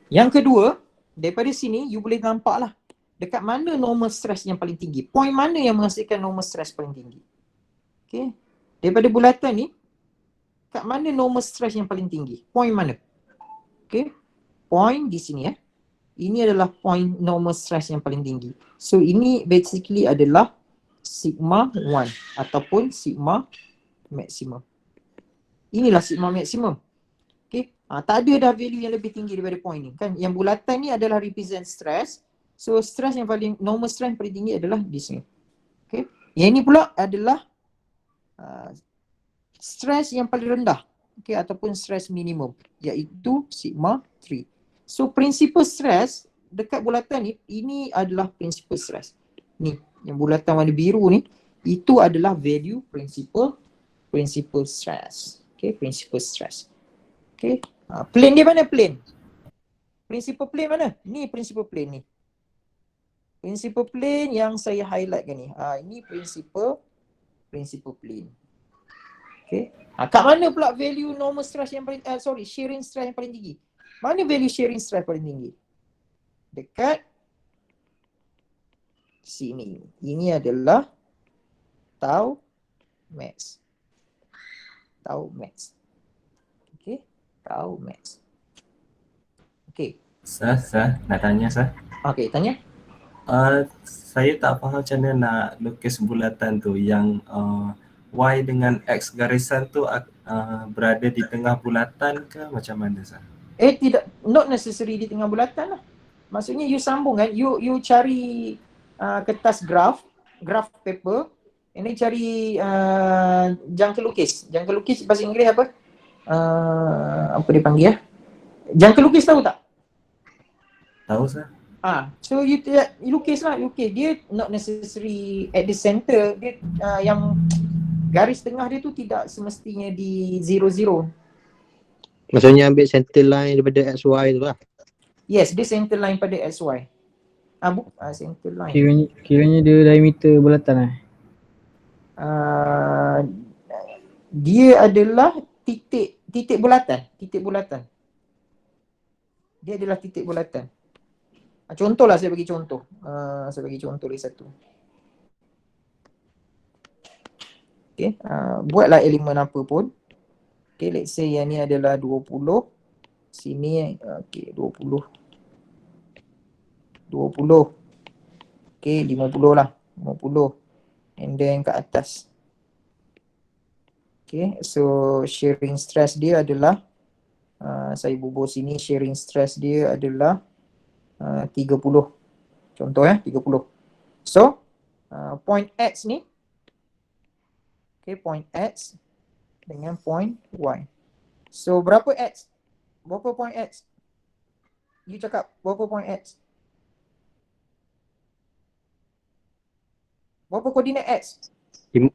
Yang kedua, daripada sini you boleh nampak lah dekat mana normal stress yang paling tinggi. Point mana yang menghasilkan normal stress paling tinggi. Okay, daripada bulatan ni, kat mana normal stress yang paling tinggi? Point mana? Okay, point di sini Ini adalah point normal stress yang paling tinggi. So ini basically adalah sigma 1 ataupun sigma maksimum. Inilah sigma maksimum. Okay. Tak ada dah value yang lebih tinggi daripada point ni. Kan yang bulatan ni adalah represent stress. So stress yang paling, normal stress yang paling tinggi adalah di sini. Okay. Yang ini pula adalah stress yang paling rendah. Okay, ataupun stress minimum, iaitu sigma 3. So principal stress dekat bulatan ni, ini adalah principal stress. Ni, yang bulatan warna biru ni, itu adalah value principal stress. Okay, principal stress. Okay, plane dia mana plane? Principal plane mana? Ni principal plane ni. Principal plane yang saya highlightkan ni. Ini principal plane. Okay. Kat mana pula value normal stress yang paling, shearing stress yang paling tinggi? Mana value shearing stress paling tinggi? Dekat sini. Ini adalah tau max. Okay, tau max. Okay. Sir, nak tanya sir. Okay, tanya. Saya tak faham macam mana nak lukis bulatan tu yang Y dengan X garisan tu berada di tengah bulatan ke macam mana sir? Tidak, not necessary di tengah bulatan lah. Maksudnya you sambung kan, you cari kertas graf paper, and then cari jangka lukis. Jangka lukis bahasa Inggeris apa? Apa dia panggil jangka lukis tahu tak? Tahu sir. So you lukis lah, dia not necessary at the center, dia yang garis tengah dia tu tidak semestinya di 0-0. Maksudnya ambil center line daripada XY tu lah. Yes, dia center line pada XY. Center line. Kiranya dia diameter bulatan dia adalah titik bulatan. Dia adalah titik bulatan. Contohlah saya bagi contoh. Saya bagi contoh lagi satu. Okay, buatlah elemen apa pun. Okay, let's say yang ni adalah 20. Sini, okay, 20. Okay, 50 lah. 50. And then kat atas. Okay, so shearing stress dia adalah Saya bubuh sini, shearing stress dia adalah 30. Contoh 30. So, point X ni, okay, point X dengan point Y. So, berapa X? Berapa point X? You cakap, berapa point X? Berapa koordinat X? 50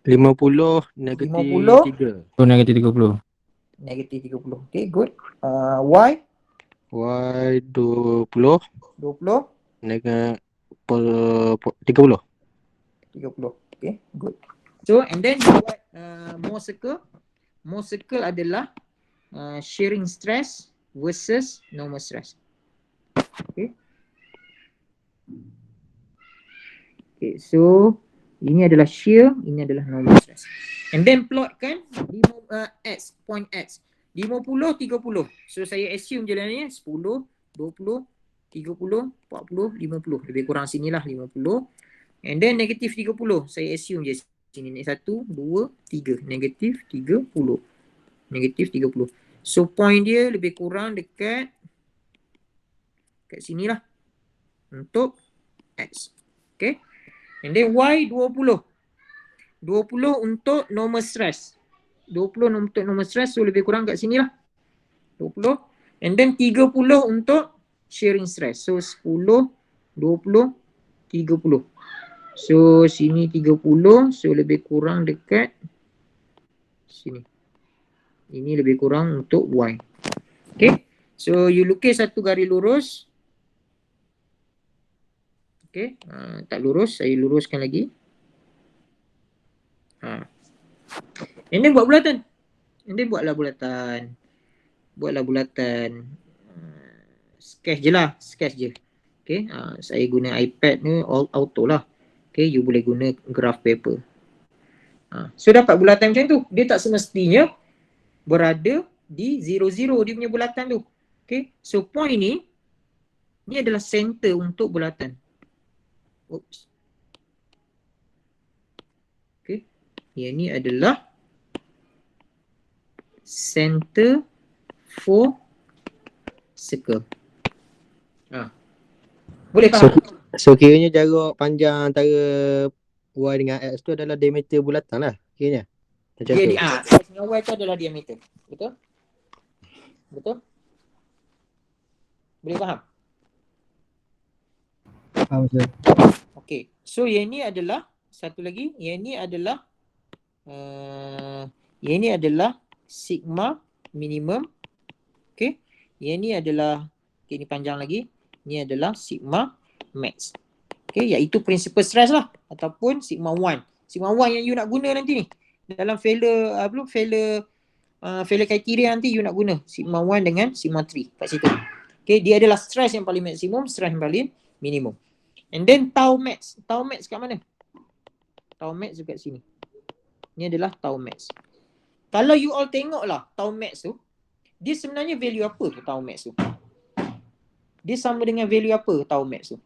negatif 50. 3. So negatif 30. Negatif 30. Okay, good. Y, Y 20 20. negatif 30. 30. Okay, good. So, and then you buat Mohr circle. Mohr circle adalah shearing stress versus normal stress. Okay. Okay, so ini adalah shear, ini adalah normal stress. And then plotkan X, point X. 50, 30. So saya assume jalan ni 10, 20, 30, 40, 50. Lebih kurang sinilah 50. And then negatif 30. Saya assume je sini ni 1, 2, 3. Negatif 30. Negatif 30. So point dia lebih kurang dekat sinilah untuk X. Okay. And then Y 20. 20 untuk normal stress. 20 untuk normal stress, so lebih kurang kat sinilah. 20. And then 30 untuk shearing stress. So 10, 20, 30. So sini 30, so lebih kurang dekat sini. Ini lebih kurang untuk Y. Okay. So you lukis satu garis lurus. Okay. Tak lurus, saya luruskan lagi. And then buat bulatan. And then buatlah bulatan. Buatlah bulatan. Sketch je lah. Sketch je. Okay. Saya guna iPad ni all auto lah. Okay. You boleh guna graph paper. So dapat bulatan macam tu. Dia tak semestinya berada di 0, 0 dia punya bulatan tu. Okay. So point ni adalah center untuk bulatan. Oops. Okay. Yang ni adalah center for circle. Boleh faham? So kiranya jarak panjang antara Y dengan X tu adalah diameter bulatan lah kiranya. Macam Dia tu. X dengan Y tu adalah diameter. Betul? Betul? Boleh faham? Faham sir. Okay. So yang ni adalah satu lagi, yang ni adalah sigma minimum. Okay. Yang ni adalah, okay, ni panjang lagi. Ni adalah sigma max. Okay, iaitu principal stress lah ataupun sigma 1. Sigma 1 yang you nak guna nanti ni. Dalam failure failure criteria nanti you nak guna sigma 1 dengan sigma 3 kat situ. Okay, dia adalah stress yang paling maksimum, stress yang paling minimum. And then tau max. Tau max kat mana? Tau max dekat sini. Ni adalah tau max. Kalau you all tengok lah tau max tu, dia sebenarnya value apa tu tau max tu? Dia sama dengan value apa tau max tu?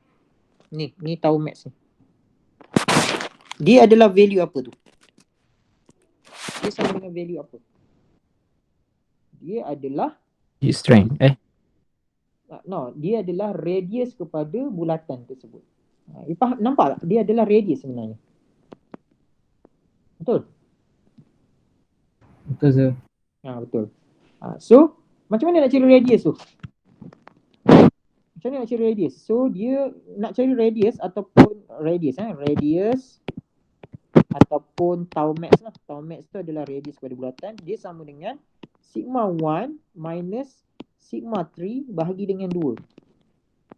Ni tau max ni. Dia adalah value apa tu? Dia sama dengan value apa? Dia adalah Strength. no, dia adalah radius kepada bulatan tersebut. Faham, nampak tak? Dia adalah radius sebenarnya. Betul? Betul sir. Betul. So, macam mana nak cari radius tu? Macam mana nak cari radius? So, dia nak cari radius ataupun radius ataupun tau max lah. Tau max tu adalah radius pada bulatan. Dia sama dengan sigma 1 minus sigma 3 bahagi dengan 2.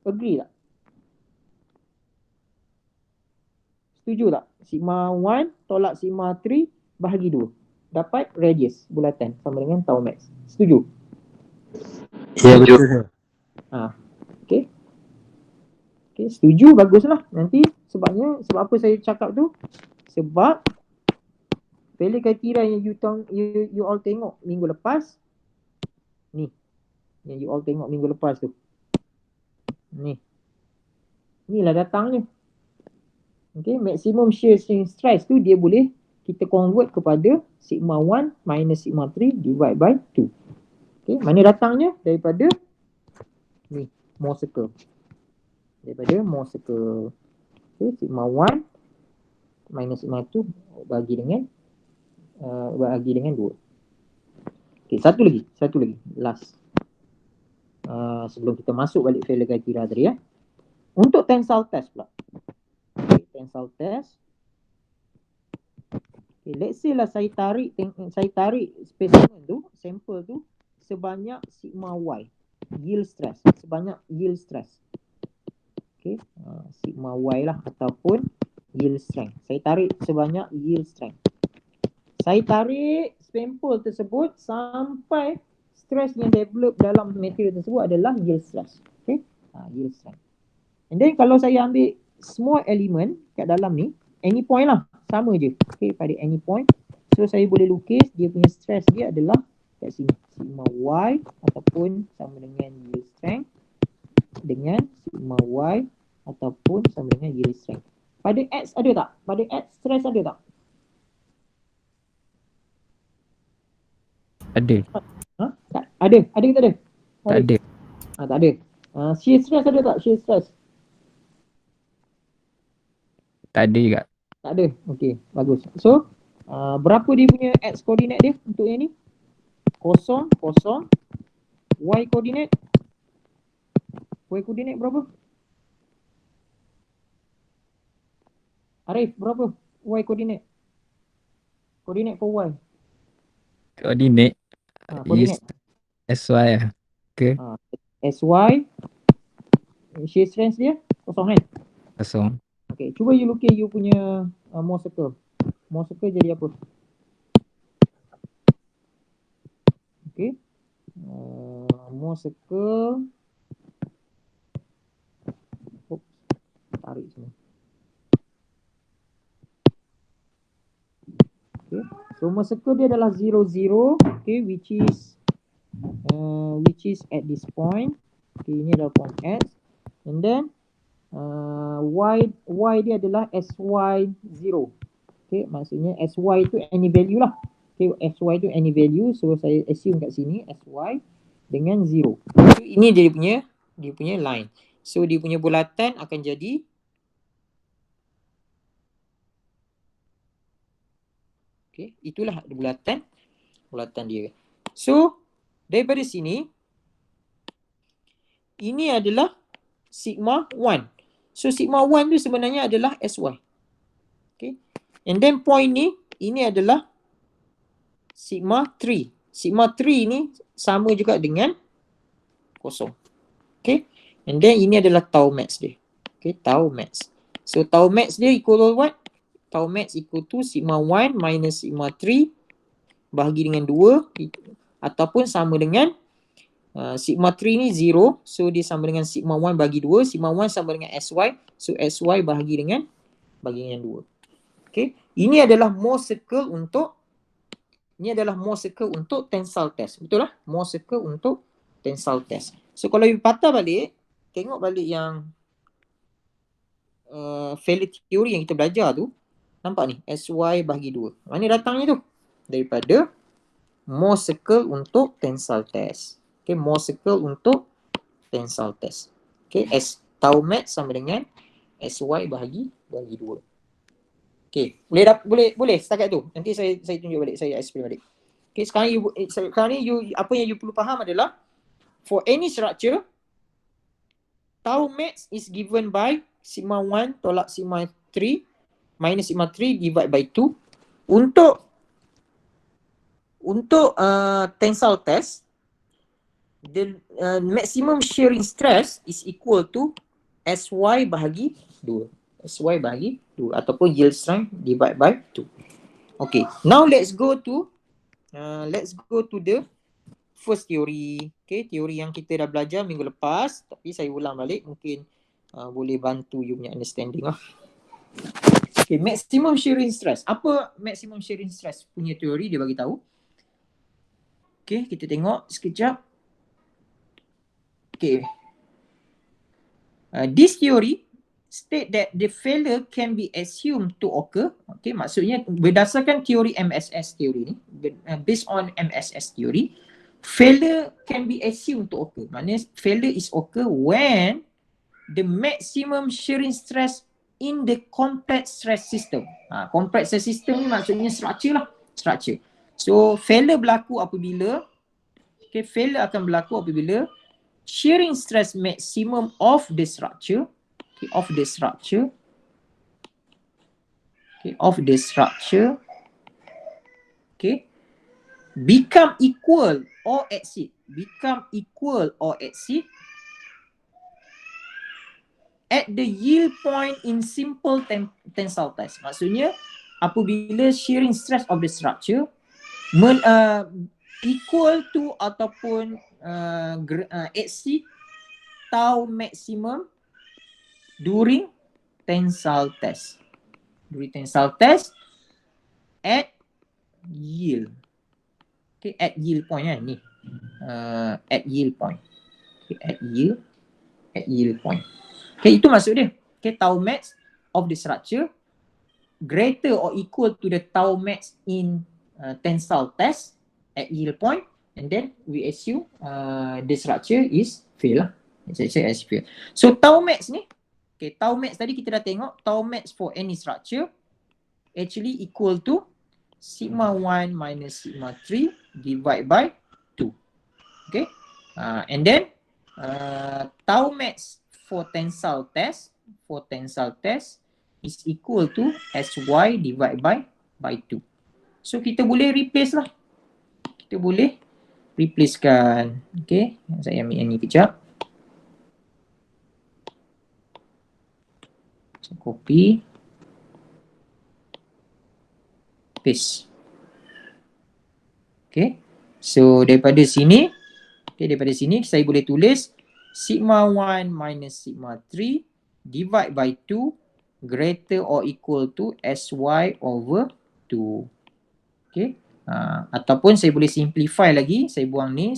Agree tak? Setuju tak? Sigma 1 tolak sigma 3 bahagi 2. Dapat radius bulatan sama dengan tau max. Setuju? Ya betul. Okay. Okay, setuju, baguslah. Nanti sebab apa saya cakap tu? Sebab failure criteria yang you all tengok minggu lepas ni. Yang you all tengok minggu lepas tu. Inilah datangnya. Okay, maximum shear stress tu dia boleh kita convert kepada sigma 1 minus sigma 3 divide by 2. Okay, mana datangnya? Daripada ni, Mohr circle. Daripada Mohr circle. Okay, sigma 1 minus sigma 2 bagi dengan 2. Okay, satu lagi, last. Sebelum kita masuk balik failure criteria tadi ya. Untuk tensile test pula. Okay, tensile test. Okay, let's say lah saya tarik specimen tu, sampel tu sebanyak sigma y, yield stress, sebanyak yield stress. Okay, sigma y lah ataupun yield strength. Saya tarik sebanyak yield strength. Saya tarik sampel tersebut sampai stress yang develop dalam material tersebut adalah yield stress. Okay, yield strength. And then kalau saya ambil small element kat dalam ni, any point lah, sama je. Okay, pada any point. So saya boleh lukis dia punya stress dia adalah kat sini, sigma y ataupun sama dengan yield strength dengan sigma y ataupun sama dengan yield strength. Pada X ada tak? Pada X stress ada tak? Ada. Ada ke tak ada? Tak ada. Tak ada. Shear stress ada tak? Shear stress? Tak ada juga. Tak ada. Okey, bagus. So, berapa dia punya X koordinat dia untuk yang ni? 0, 0. Y koordinat? Y koordinat berapa? Arif, berapa? Y koordinat? Koordinat for Y. Koordinat. Koordinat. SY lah. Ke? SY. Shear strength dia? 0 kan? Kosong. Okay, cuba you lukis you punya Mohr circle. Mohr circle jadi apa? Okay. Mohr circle. Oops, tarik semua. Okay. So Mohr circle dia adalah 0, 0. Okay, which is at this point. Okay, ini adalah point X. And then Y dia adalah SY0. Okay, maksudnya SY tu any value lah. Okay, SY tu any value. So saya assume kat sini SY dengan 0. So ini dia punya line. So dia punya bulatan akan jadi okay, itulah bulatan dia. So daripada sini ini adalah sigma 1. So sigma 1 tu sebenarnya adalah SY. Okay. And then point ni, ini adalah sigma 3. Sigma 3 ni sama juga dengan 0. Okay. And then ini adalah tau max dia. Okay, tau max. So tau max dia equal to what? Tau max equal to sigma 1 minus sigma 3 bahagi dengan 2 ataupun sama dengan sigma 3 ni 0, so dia sama dengan sigma 1 bagi 2, sigma 1 sama dengan SY, so SY bahagi dengan 2. Okay, ini adalah Mohr circle untuk tensile test. Betul lah? Mohr circle untuk tensile test. So kalau you patah balik, tengok balik yang failure theory yang kita belajar tu, nampak ni, SY bahagi 2. Mana datangnya tu? Daripada Mohr circle untuk tensile test. Okay, Mohr circle untuk tensile test. Okay, tau max sama dengan SY bahagi 2. Okay, boleh setakat tu. Nanti saya tunjuk balik, saya explain balik. Okay, sekarang ni apa yang you perlu faham adalah for any structure, tau max is given by sigma 1 tolak sigma 3 minus sigma 3 divide by 2. Untuk tensile test, the maximum shearing stress is equal to SY bahagi 2. SY bahagi 2 ataupun yield strength divide by 2. Okay, now let's go to the first theory. Okay, teori yang kita dah belajar minggu lepas, tapi saya ulang balik, mungkin boleh bantu you punya understanding lah. Okay, maximum shearing stress. Apa maximum shearing stress punya teori dia bagi tahu? Okay, kita tengok sekejap. Okay. This theory state that the failure can be assumed to occur. Okay, maksudnya berdasarkan teori MSS teori ni, based on MSS theory, failure can be assumed to occur. Maknanya failure is occur when the maximum shearing stress in the complex stress system. Complex stress system ni maksudnya structure lah. Structure. So failure berlaku apabila, failure akan berlaku apabila shearing stress maximum of the structure, of the structure become equal or exceed at the yield point in simple tensile test. Maksudnya apabila shearing stress of the structure equal to ataupun exceed tau maximum during tensile test. At yield. At yield point kan ni. At yield point. At yield point. Itu maksud dia. Tau max of the structure greater or equal to the tau max in tensile test at yield point, and then we assume the structure is fail lah. Structure is fail. So tau max ni, tau max tadi kita dah tengok, tau max for any structure actually equal to sigma 1 minus sigma 3 divide by 2. And then tau max for tensile test is equal to sy divide by 2. So kita boleh replace lah. Kita boleh replacekan. Saya ambil yang ni kejap. So copy. Paste. So daripada sini saya boleh tulis sigma 1 minus sigma 3 divide by 2 greater or equal to sy over 2. Ataupun saya boleh simplify lagi, saya buang ni.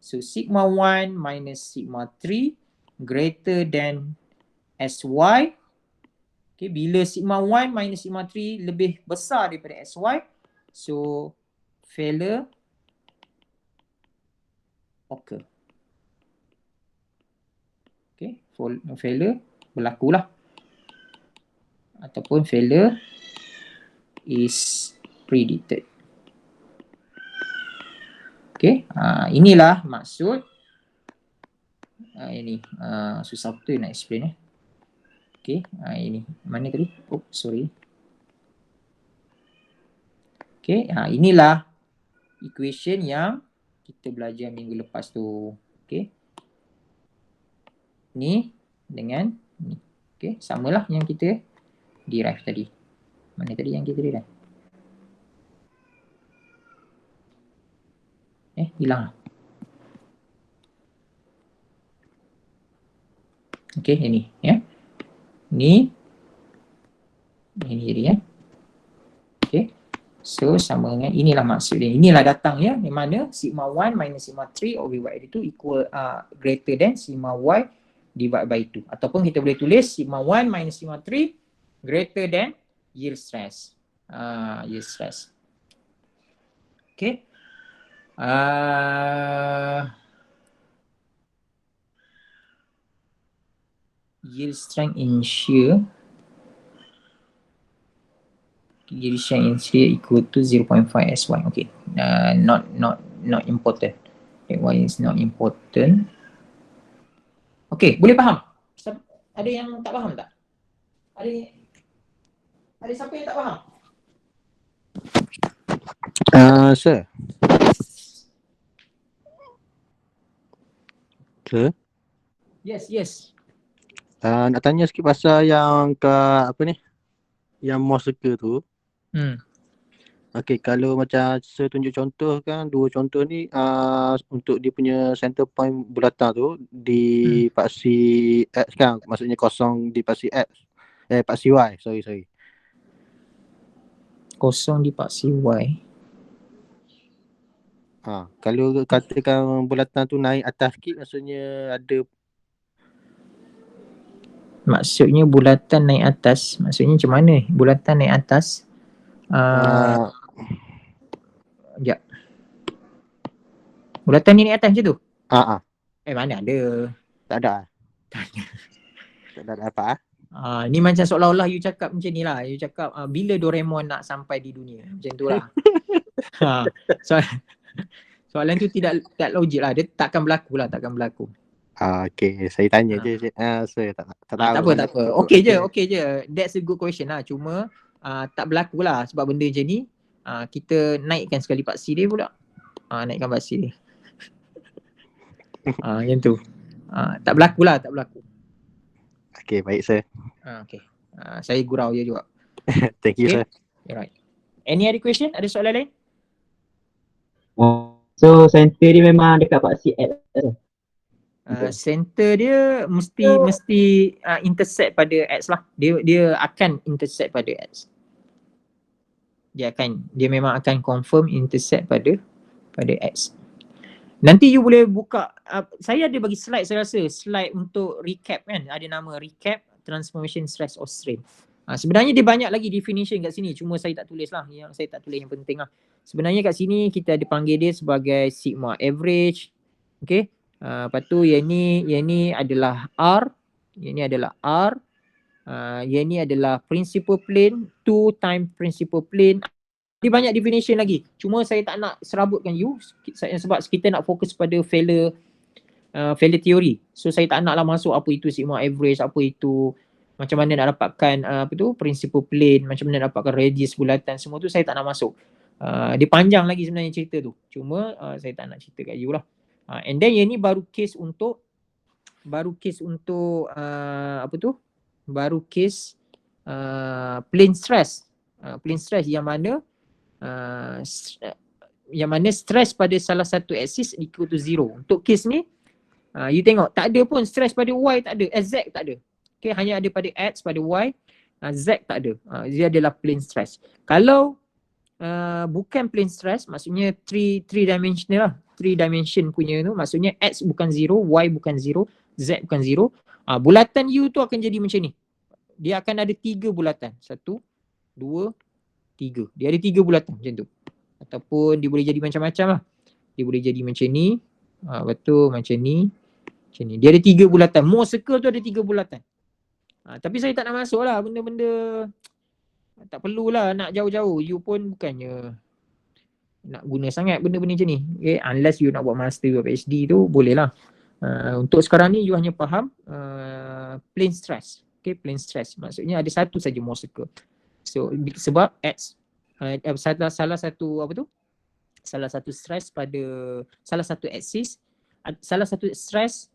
So sigma 1 minus sigma 3 greater than sy. Bila sigma 1 minus sigma 3 lebih besar daripada sy, so failure occur. Failure berlakulah. Ataupun failure is predicted. Inilah maksud ini susah betul nak explain ini mana tadi? Sorry. Inilah equation yang kita belajar minggu lepas tu. Ni dengan ni. Samalah yang kita derive tadi. Mana tadi yang kita derive? Hilang. Ini ya. Ini jadi ya. So sama dengan inilah maksud dia. Inilah datang ya, di mana sigma 1 minus sigma 3 over y itu equal greater than sigma y divide by 2. Ataupun kita boleh tulis sigma 1 minus sigma 3 greater than yield stress. Yield stress. Yield strength in shear. Yield strength in shear equal to 0.5 sy. Not important. Why is not important? Boleh faham? Ada yang tak faham tak? Ada siapa yang tak faham? Sir. Sir. Yes. Nak tanya sikit pasal yang apa ni? Yang Morse circle tu. Kalau macam saya tunjuk contoh kan, dua contoh ni untuk dia punya center point bulatan tu di paksi X kan, maksudnya kosong di paksi X. Paksi Y, sorry. Kosong di paksi Y. Kalau katakan bulatan tu naik atas sikit, maksudnya ada. Maksudnya bulatan naik atas, maksudnya macam mana? Bulatan naik atas. Sekejap. Bulatan ni naik atas macam tu? Mana ada. Tak ada. Tak ada. Tak ada apa ah. Ni macam seolah-olah you cakap macam ni lah. You cakap bila Doraemon nak sampai di dunia. Macam tu lah. Soalan tu tidak logik lah. Dia takkan berlaku lah. Okey, saya tanya je. Saya tak tahu. Tak apa. Okey je. That's a good question lah. Cuma tak berlaku lah. Sebab benda macam ni kita naikkan sekali paksi dia pula. Naikkan paksi dia. Macam tu. Tak berlaku lah. Okey, baik sir. Okay. Saya gurau je juga. Thank you Okay. sir. Alright. Any other question? Ada soalan lain? So center dia memang dekat paksi X. Center dia mesti intersect pada X lah. Dia akan intersect pada X. Dia memang akan confirm intersect pada X. Nanti you boleh buka, saya ada bagi slide, saya rasa slide untuk recap kan, ada nama recap transformation stress or strain. Sebenarnya dia banyak lagi definition kat sini, cuma saya tak tulis lah, saya tak tulis yang penting lah. Sebenarnya kat sini kita ada panggil dia sebagai sigma average. Okay, lepas tu yang ni adalah R, yang ni adalah principal plane, 2 time principal plane. Dia banyak definition lagi. Cuma saya tak nak serabutkan you sebab kita nak fokus pada failure theory. So saya tak naklah masuk apa itu sigma average, apa itu macam mana nak dapatkan principal plane, macam mana nak dapatkan radius bulatan, semua tu saya tak nak masuk. Dia panjang lagi sebenarnya cerita tu. Cuma saya tak nak cerita kat you lah. And then yang ni baru case untuk plane stress. Plane stress yang mana stress pada salah satu axis equal to 0. Untuk case ni you tengok tak ada pun stress pada Y, tak ada, Z tak ada. Okay, hanya ada pada X, pada Y, Z tak ada. Dia adalah plane stress. Kalau bukan plane stress, maksudnya 3 dimensional lah. 3 dimension punya tu, maksudnya X bukan 0, Y bukan 0, Z bukan 0. Bulatan U tu akan jadi macam ni. Dia akan ada 3 bulatan. 1, 2, 3. Dia ada 3 bulatan macam tu. Ataupun dia boleh jadi macam-macam lah. Dia boleh jadi macam ni. Betul, macam ni. Macam ni. Dia ada 3 bulatan. Mohr circle tu ada 3 bulatan. Tapi saya tak nak masuk lah benda-benda. Tak perlulah nak jauh-jauh. You pun bukannya nak guna sangat benda-benda macam ni. Okay? Unless you nak buat master atau PhD tu, boleh lah. Untuk sekarang ni you hanya faham plane stress. Okay, plane stress. Maksudnya ada satu saja Mohr circle. So sebab X salah satu stress pada salah satu axis, salah satu stress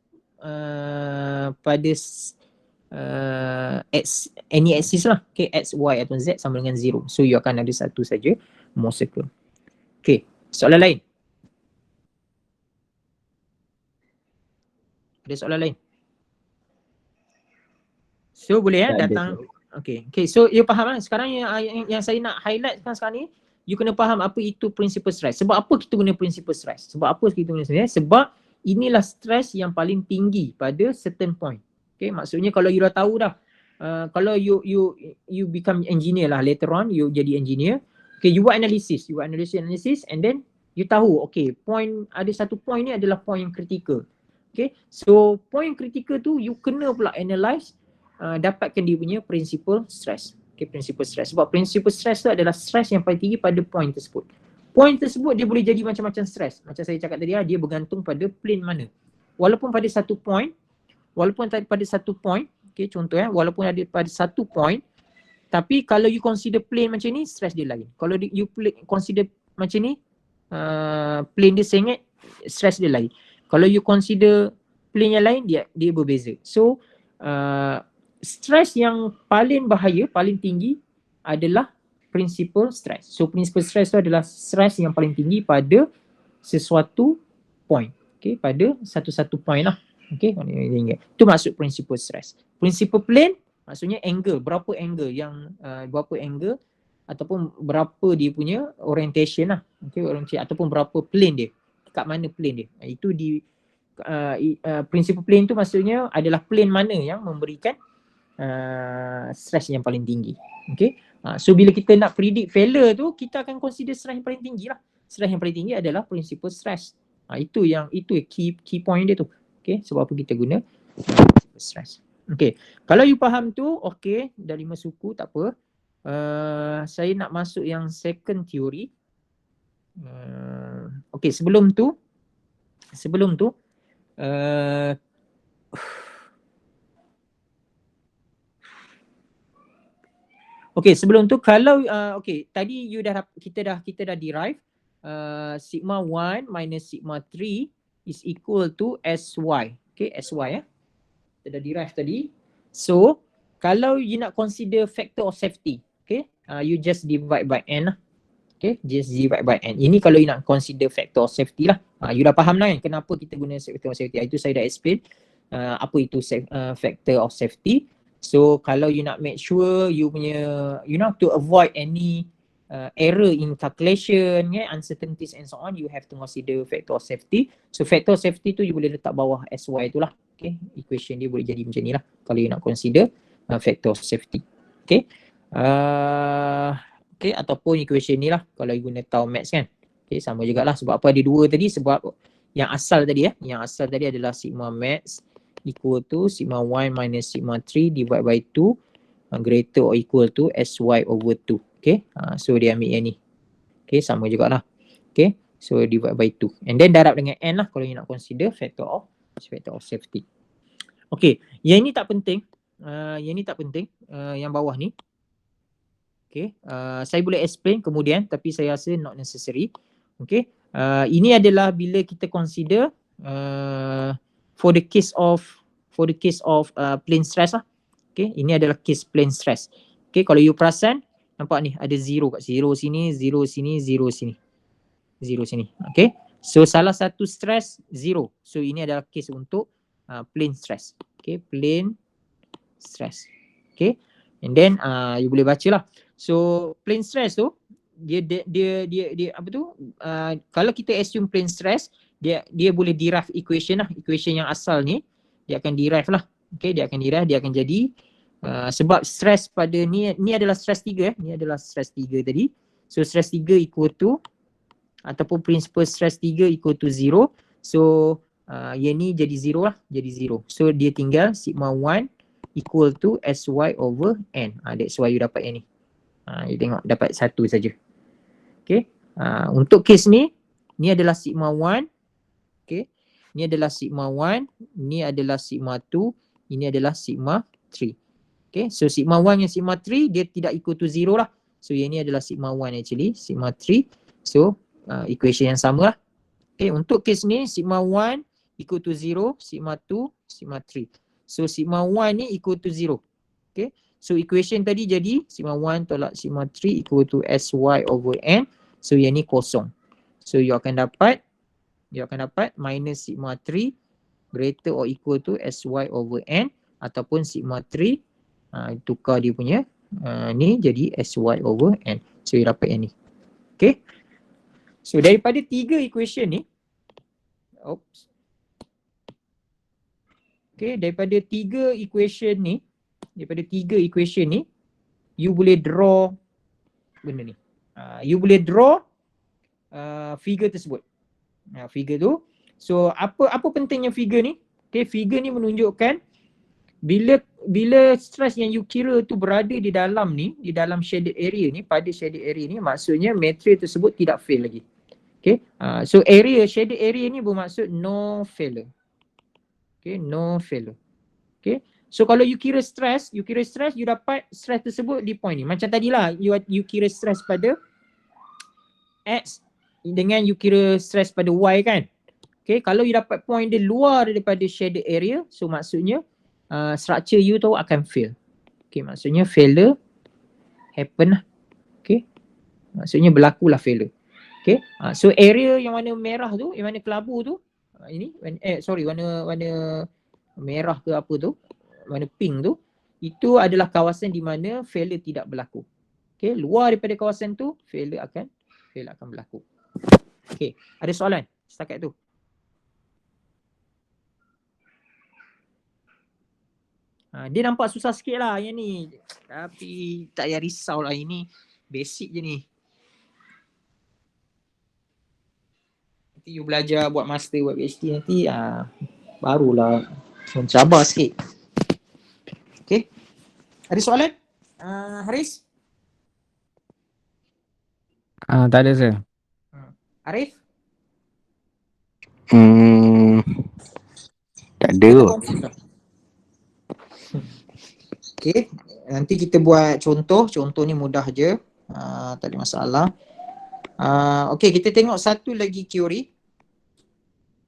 pada any axis lah. Okay, X, Y atau Z sama dengan 0. So you akan ada satu saja Mohr circle. Okay, soalan lain? Ada soalan lain? So boleh datang. Okay, so you faham lah sekarang yang saya nak highlight sekarang ni, you kena faham apa itu principal stress. Sebab apa kita guna principal stress? Sebab inilah stress yang paling tinggi pada certain point. Okay, maksudnya kalau you dah tahu dah, kalau you become engineer lah later on, you jadi engineer. Okay, you buat analysis and then you tahu, okay, ada satu point ni adalah point yang critical. Okay, so point critical tu you kena pula analyse, dapatkan dia punya principal stress. Okay, principal stress. Sebab principal stress tu adalah stress yang paling tinggi pada point tersebut. Point tersebut dia boleh jadi macam-macam stress. Macam saya cakap tadi, dia bergantung pada plane mana. Walaupun pada satu point, okay, contoh walaupun ada pada satu point, tapi kalau you consider plane macam ni, stress dia lain. Kalau you consider macam ni, plane dia sengit, stress dia lain. Kalau you consider plane yang lain, dia berbeza. So stress yang paling bahaya, paling tinggi adalah principal stress. So principal stress tu adalah stress yang paling tinggi pada sesuatu point. Okay, pada satu-satu point lah. Okay, itu maksud principal stress. Principal plane maksudnya angle, berapa angle ataupun berapa dia punya orientation lah. Okay, ataupun berapa plane dia, kat mana plane dia. Itu di principal plane tu maksudnya adalah plane mana yang memberikan stress yang paling tinggi. Okay, so bila kita nak predict failure tu, kita akan consider stress yang paling tinggi lah. Stress yang paling tinggi adalah principal stress. Itu key point dia tu. Okay, sebab apa kita guna stress. Okay, kalau you faham tu, okay, dah 5 suku tak apa. Saya nak masuk yang second theory. Okay, sebelum tu okay, sebelum tu kalau okay, tadi kita dah derive sigma 1 minus sigma 3 is equal to SY. Okay, SY kita dah derive tadi. So kalau you nak consider factor of safety, okay, you just divide by n lah. Okay, just divide by n. Ini kalau you nak consider factor of safety lah. You dah faham lah kan kenapa kita guna factor of safety. Itu saya dah explain apa itu factor of safety. So kalau you nak make sure you know to avoid any error in calculation, uncertainties and so on, you have to consider factor of safety. So factor of safety tu you boleh letak bawah SY tu lah. Okay, equation dia boleh jadi macam ni lah kalau you nak consider factor of safety. Okay. Okay, ataupun equation ni lah kalau you guna tau max kan. Okay, sama jugalah. Sebab apa ada dua tadi? Sebab yang asal tadi adalah sigma max equal to sigma 1 minus sigma 3 divide by 2 greater or equal to SY over 2. Okay, so dia ambil yang ni. Okay, sama jugalah. Okay, so divide by 2 and then darab dengan n lah kalau you nak consider factor of safety. Okay, yang ini tak penting. Yang bawah ni. Okay, saya boleh explain kemudian tapi saya rasa not necessary. Okay, ini adalah bila kita consider for the case of plane stress lah. Okay, ini adalah case plane stress. Okay, kalau you perasan nampak ni ada 0 kat 0 sini, 0 sini, 0 sini. 0 sini. Okay, so salah satu stress 0. So ini adalah case untuk plane stress. Okay, plane stress. Okay, and then you boleh baca lah. So plane stress tu dia apa tu? Kalau kita assume plane stress, dia boleh derive equation lah. Equation yang asal ni dia akan derive lah. Okay, dia akan jadi sebab stress pada ni adalah stress 3 ni adalah stress 3 tadi. So stress 3 equal to ataupun principal stress 3 equal to 0. So yang ni jadi 0 lah, jadi 0. So dia tinggal sigma 1 equal to SY over N. That's why you dapat yang ni. You tengok dapat satu saja. Okay. Untuk case ni adalah sigma 1. Okay. Ni adalah sigma 1, ni adalah sigma 2, ini adalah sigma 3. Okay. So sigma 1 yang sigma 3 dia tidak equal to 0 lah. So yang ni adalah sigma 1 actually, sigma 3. So equation yang sama lah. Okay. Untuk case ni sigma 1 equal to 0, sigma 2, sigma 3. So sigma 1 ni equal to 0. Okay. So equation tadi jadi sigma 1 tolak sigma 3 equal to SY over N. So yang ni kosong. So you akan dapat minus sigma 3 greater or equal to SY over N ataupun sigma 3 tukar dia punya ni jadi SY over N. So you dapat yang ni. Okay. So daripada 3 equation ni okay, daripada 3 equation ni you boleh draw benda ni. You boleh draw figure tersebut. Figure tu. So apa pentingnya figure ni? Okay, figure ni menunjukkan bila stress yang you kira tu berada di dalam ni, di dalam shaded area ni, pada shaded area ni, maksudnya material tersebut tidak fail lagi. Okay, so shaded area ni bermaksud no failure. Okay, no failure. Okay, so kalau you kira stress, you dapat stress tersebut di point ni. Macam tadilah you kira stress pada X dengan you kira stress pada Y kan. Okay, kalau you dapat point dia luar daripada shaded area, so maksudnya structure you tu akan fail. Okay, maksudnya failure happen lah. Okay, maksudnya berlakulah failure. Okay, so area yang warna merah tu, yang warna kelabu tu, warna merah ke apa tu, warna pink tu, itu adalah kawasan di mana failure tidak berlaku. Okay, luar daripada kawasan tu, failure akan berlaku. Okay, ada soalan setakat tu? Dia nampak susah sikit lah yang ni. Tapi tak payah risau lah, ini basic je ni. Nanti you belajar buat master, buat PhD nanti barulah mencabar sikit. Okay. Ada soalan? Haris? Tak ada sir. Arif? Tak ada Kita kot. confuse lah. Okay. Nanti kita buat contoh. Contoh ni mudah je. Tak ada masalah. Okay, kita tengok satu lagi teori.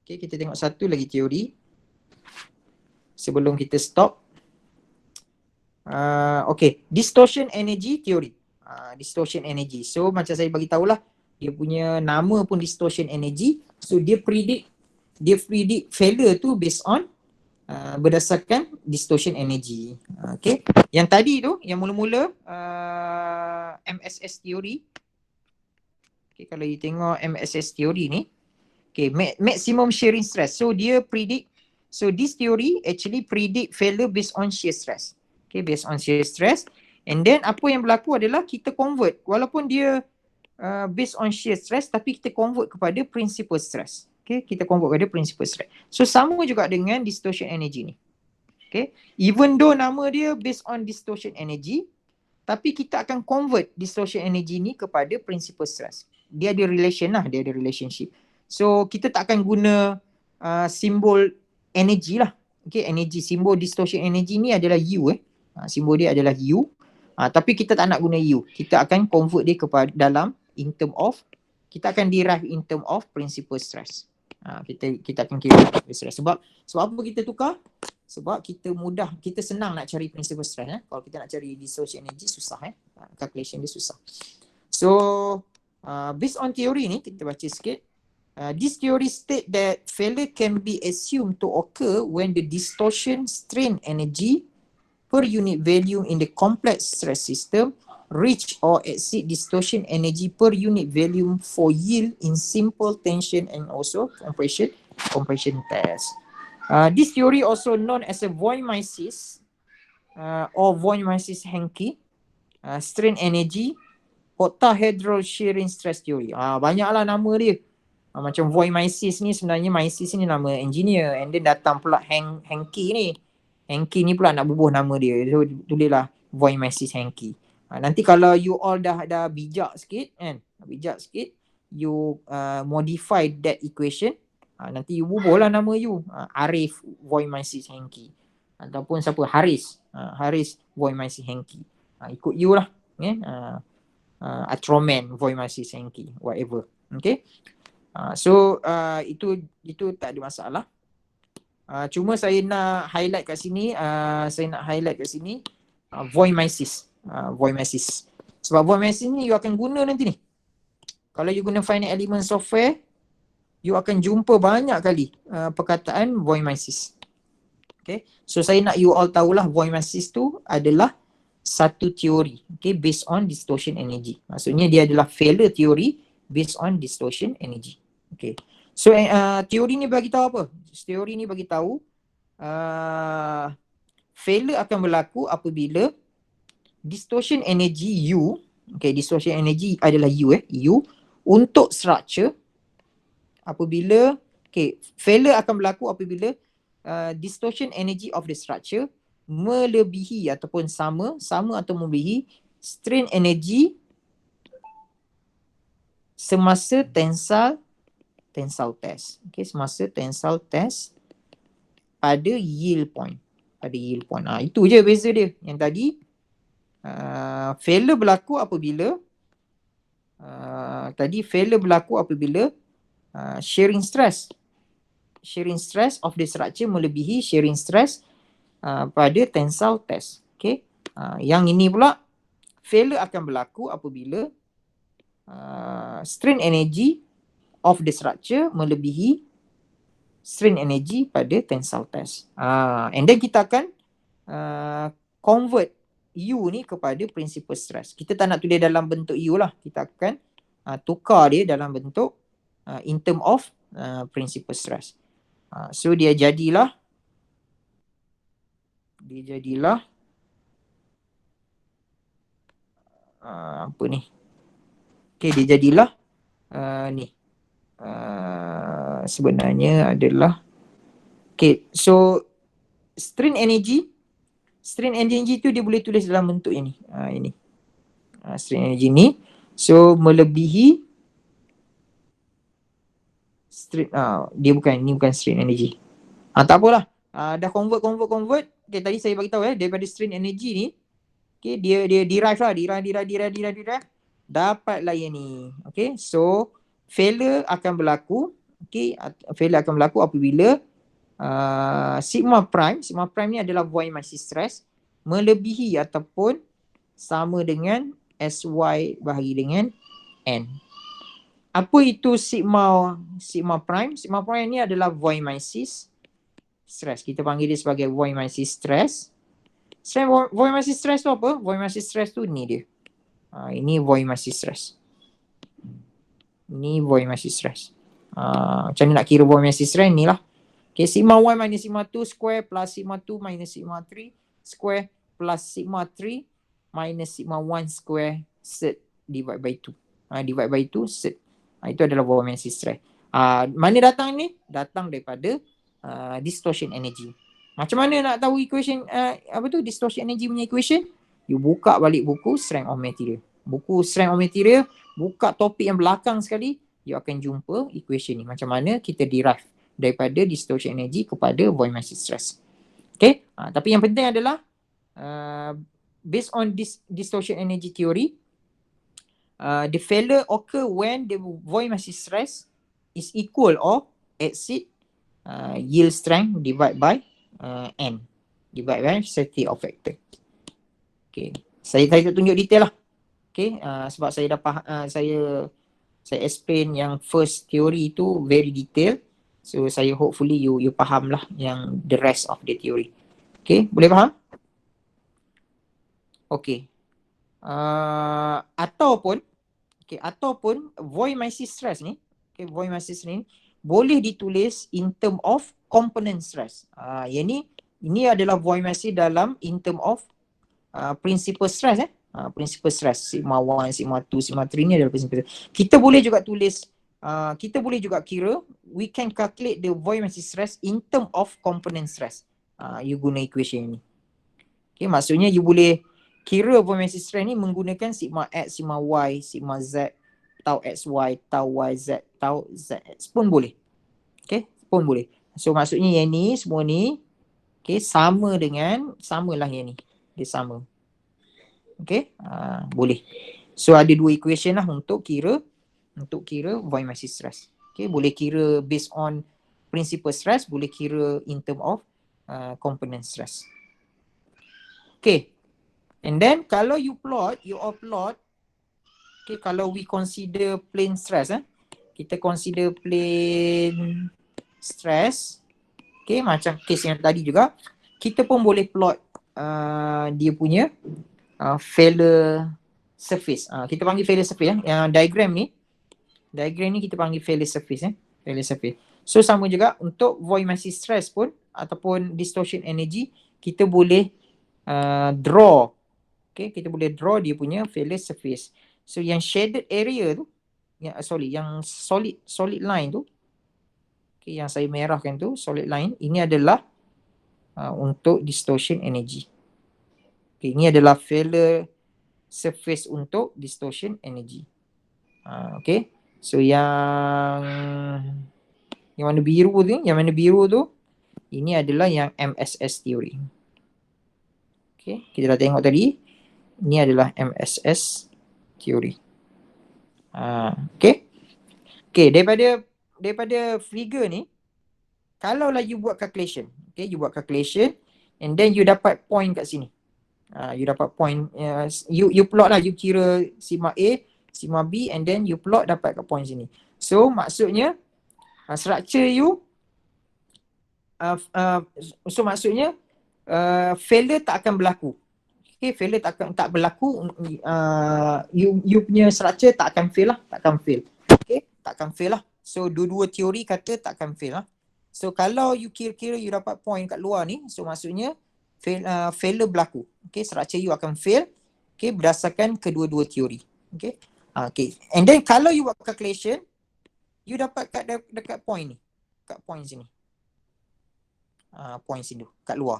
Okay, kita tengok satu lagi teori. Sebelum kita stop. Okay, distortion energy theory. Distortion energy. So macam saya bagi tahulah, dia punya nama pun distortion energy. So dia predict failure tu based on berdasarkan distortion energy. Okay. Yang tadi tu, yang mula-mula MSS theory. Okay, kalau you tengok MSS theory ni, okay, maximum shearing stress. So dia predict, so this theory actually predict failure based on shear stress. Okay, based on shear stress. And then apa yang berlaku adalah kita convert, walaupun dia based on shear stress, tapi kita convert kepada principal stress. Okay, kita convert kepada principal stress. So sama juga dengan distortion energy ni. Okay, even though nama dia based on distortion energy, tapi kita akan convert distortion energy ni kepada principal stress. Dia ada relation lah, dia ada relationship. So kita tak akan guna simbol energy lah. Okay, energy, simbol distortion energy ni adalah U simbol dia adalah U. Tapi kita tak nak guna U. Kita akan convert dia kepada dalam in term of, kita akan derive in term of principal stress. Kita akan kira stress. Sebab apa kita tukar? Sebab kita senang nak cari principal stress. Kalau kita nak cari distortion energy susah calculation dia susah. So based on theory ni, kita baca sikit. This theory state that failure can be assumed to occur when the distortion strain energy per unit value in the complex stress system reach or exceed distortion energy per unit volume for yield in simple tension and also compression test. This theory also known as a Voigt-Mises or Voigt-Mises-Henke strain energy octahedral shearing stress theory. Banyaklah nama dia. Macam Voigt-Mises ni, sebenarnya Mises ni nama engineer, and then datang pula Henke ni. Henke ni pula nak bubuh nama dia. So tulislah Voigt-Mises-Henke. Nanti kalau you all dah bijak sikit kan, you modify that equation, nanti you bubuhlah nama you, Arif Voigt-Mises-Henke, ataupun siapa, Haris Voigt-Mises-Henke, ikut you lah, Atroman Voigt-Mises-Henke, whatever. Okay. So itu tak ada masalah. Cuma saya nak highlight kat sini, Voigt-Mises. Voigt-Mises. Sebab Voigt-Mises ni you akan guna nanti ni. Kalau you guna finite element software, you akan jumpa banyak kali perkataan Voigt-Mises. Okay. So saya nak you all tahulah Voigt-Mises tu adalah satu teori, okay, based on distortion energy. Maksudnya dia adalah failure theory based on distortion energy. Okay. So teori ni bagi tahu apa? Teori ni bagi tahu failure akan berlaku apabila distortion energy U, okay, distortion energy adalah U untuk structure apabila, okay, failure akan berlaku apabila distortion energy of the structure melebihi ataupun sama atau melebihi strain energy semasa tensile test. Okay, semasa tensile test pada yield point. Itu je beza dia. Yang tadi failure berlaku apabila shearing stress of the structure melebihi shearing stress pada tensile test. Okay. Yang ini pula failure akan berlaku apabila strain energy of the structure melebihi strain energy pada tensile test. And then kita akan convert U ni kepada principal stress. Kita tak nak tulis dalam bentuk U lah. Kita akan tukar dia dalam bentuk in term of principal stress. So dia jadilah apa ni? Okay, dia jadilah ni. sebenarnya adalah okay, so strain energy tu dia boleh tulis dalam bentuk ini. Ini. Strain energy ni. So melebihi strain, ni bukan strain energy. Tak apalah. Dah convert. Okay, tadi saya bagi tahu daripada strain energy ni, okay, dia derive lah, derive. Dapatlah yang ni. Okay, so failure akan berlaku. Okay, failure akan berlaku apabila sigma prime ni adalah void masih stress melebihi ataupun sama dengan SY bahagi dengan N. Apa itu sigma prime? Sigma prime ni adalah void masih stress. Kita panggil dia sebagai void masih stress. Void masih stress tu apa? Void masih stress tu ni dia. Ini void masih stress. Ni void masih stress. Macam mana nak kira void masih stress ni lah. Okay, sigma 1 minus sigma 2 square plus sigma 2 minus sigma 3 square plus sigma 3 minus sigma 1 square set divide by 2. Divide by 2 set. Itu adalah void masih stress. Mana datang ni? Datang daripada distortion energy. Macam mana nak tahu equation distortion energy punya equation? You buka balik buku strength of material. Buku strength of material, buka topik yang belakang sekali, you akan jumpa equation ni. Macam mana kita derive daripada distortion energy kepada void masih stress. Okay, tapi yang penting adalah based on this distortion energy theory, the failure occur when the void masih stress is equal or exceed yield strength divided by N, divided by safety of factor. Okay, saya tak tunjuk detail lah. Okay, sebab saya dah saya explain yang first theory tu very detail. So saya hopefully you faham lah yang the rest of the theory. Okay, boleh faham? Okay. Ataupun void masih stress ni, void masih stress ni boleh ditulis in term of component stress. Yang ini adalah void masih dalam in term of principal stress principal stress sigma 1, sigma 2, sigma 3 ni adalah principal stress. Kita boleh juga tulis kita boleh juga kira, we can calculate the void masih stress in term of component stress. You guna equation ni. Okay, maksudnya you boleh kira void masih stress ni menggunakan sigma X, sigma Y, sigma Z, tau XY, tau YZ, tau ZX pun boleh. Okay, pun boleh. So maksudnya yang ni, semua ni, okay, samalah yang ni. Dia sama. Okay, boleh. So ada dua equation lah untuk kira void masih stress. Okay, boleh kira based on principal stress, boleh kira in term of component stress. Okay, and then kalau you plot, okay, kalau we consider plane stress, kita consider plane stress, okay, macam case yang tadi juga, kita pun boleh plot dia punya failure surface. Kita panggil failure surface yang diagram ni kita panggil failure surface failure surface. So sama juga untuk void masih stress pun ataupun distortion energy, kita boleh draw. Okay, kita boleh draw dia punya failure surface. So yang shaded area tu, yang solid line tu, okay, yang saya merahkan tu solid line, ini adalah untuk distortion energy. Okay, ini adalah failure surface untuk distortion energy. Okay, so yang mana biru tu, ini adalah yang MSS theory. Okay, kita dah tengok tadi, ini adalah MSS theory. Okay, daripada figure ni, kalau lah you buat calculation, okay, you buat calculation and then you dapat point kat sini. You dapat point, you plot lah, you kira sigma A, sigma B and then you plot dapat kat point sini. So maksudnya structure you failure tak akan berlaku. Okay, failure tak berlaku, you punya structure tak akan fail lah, Okay, tak akan fail lah. So dua-dua teori kata tak akan fail lah. So kalau you kira-kira you dapat point kat luar ni, so maksudnya failure berlaku. Okay, structure you akan fail, okay, berdasarkan kedua-dua teori. Okay, and then kalau you buat calculation, you dapat dekat point ni. kat point sini. Point sini kat luar.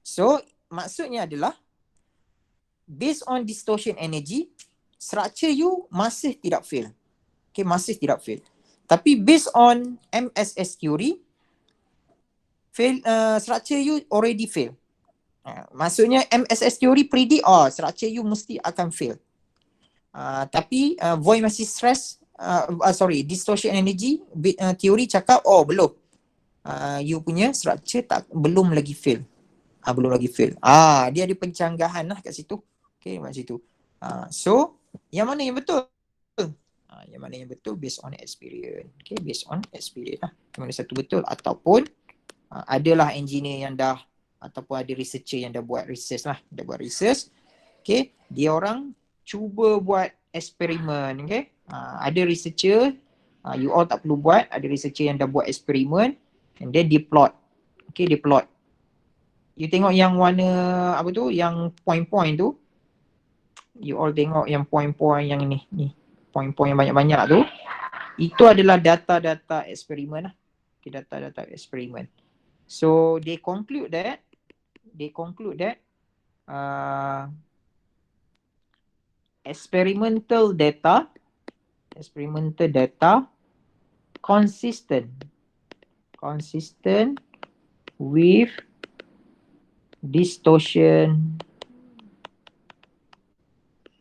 So maksudnya adalah based on distortion energy, structure you masih tidak fail. Okay, masih tidak fail. Tapi based on MSS theory, structure you already fail. Maksudnya MSS theory predict structure you mesti akan fail. Tapi void massive stress, distortion energy theory cakap belum. You punya structure belum lagi fail. Belum lagi fail. Dia ada pencanggahan lah kat situ. Okay, kat situ. So yang mana yang betul? Yang mana yang betul based on experience. Okay, based on experience lah. Yang mana satu betul ataupun adalah engineer yang dah ataupun ada researcher yang dah buat research lah. Dah buat research. Okay, dia orang cuba buat eksperimen. Okay, ada researcher, you all tak perlu buat. Ada researcher yang dah buat eksperimen and then dia plot. Okay, dia plot. You tengok yang warna apa tu, yang point-point tu. You all tengok yang point-point yang ni. Point-point yang banyak-banyak tu. Itu adalah data-data eksperimen lah. Okay, data-data eksperimen. So they conclude that experimental data consistent with distortion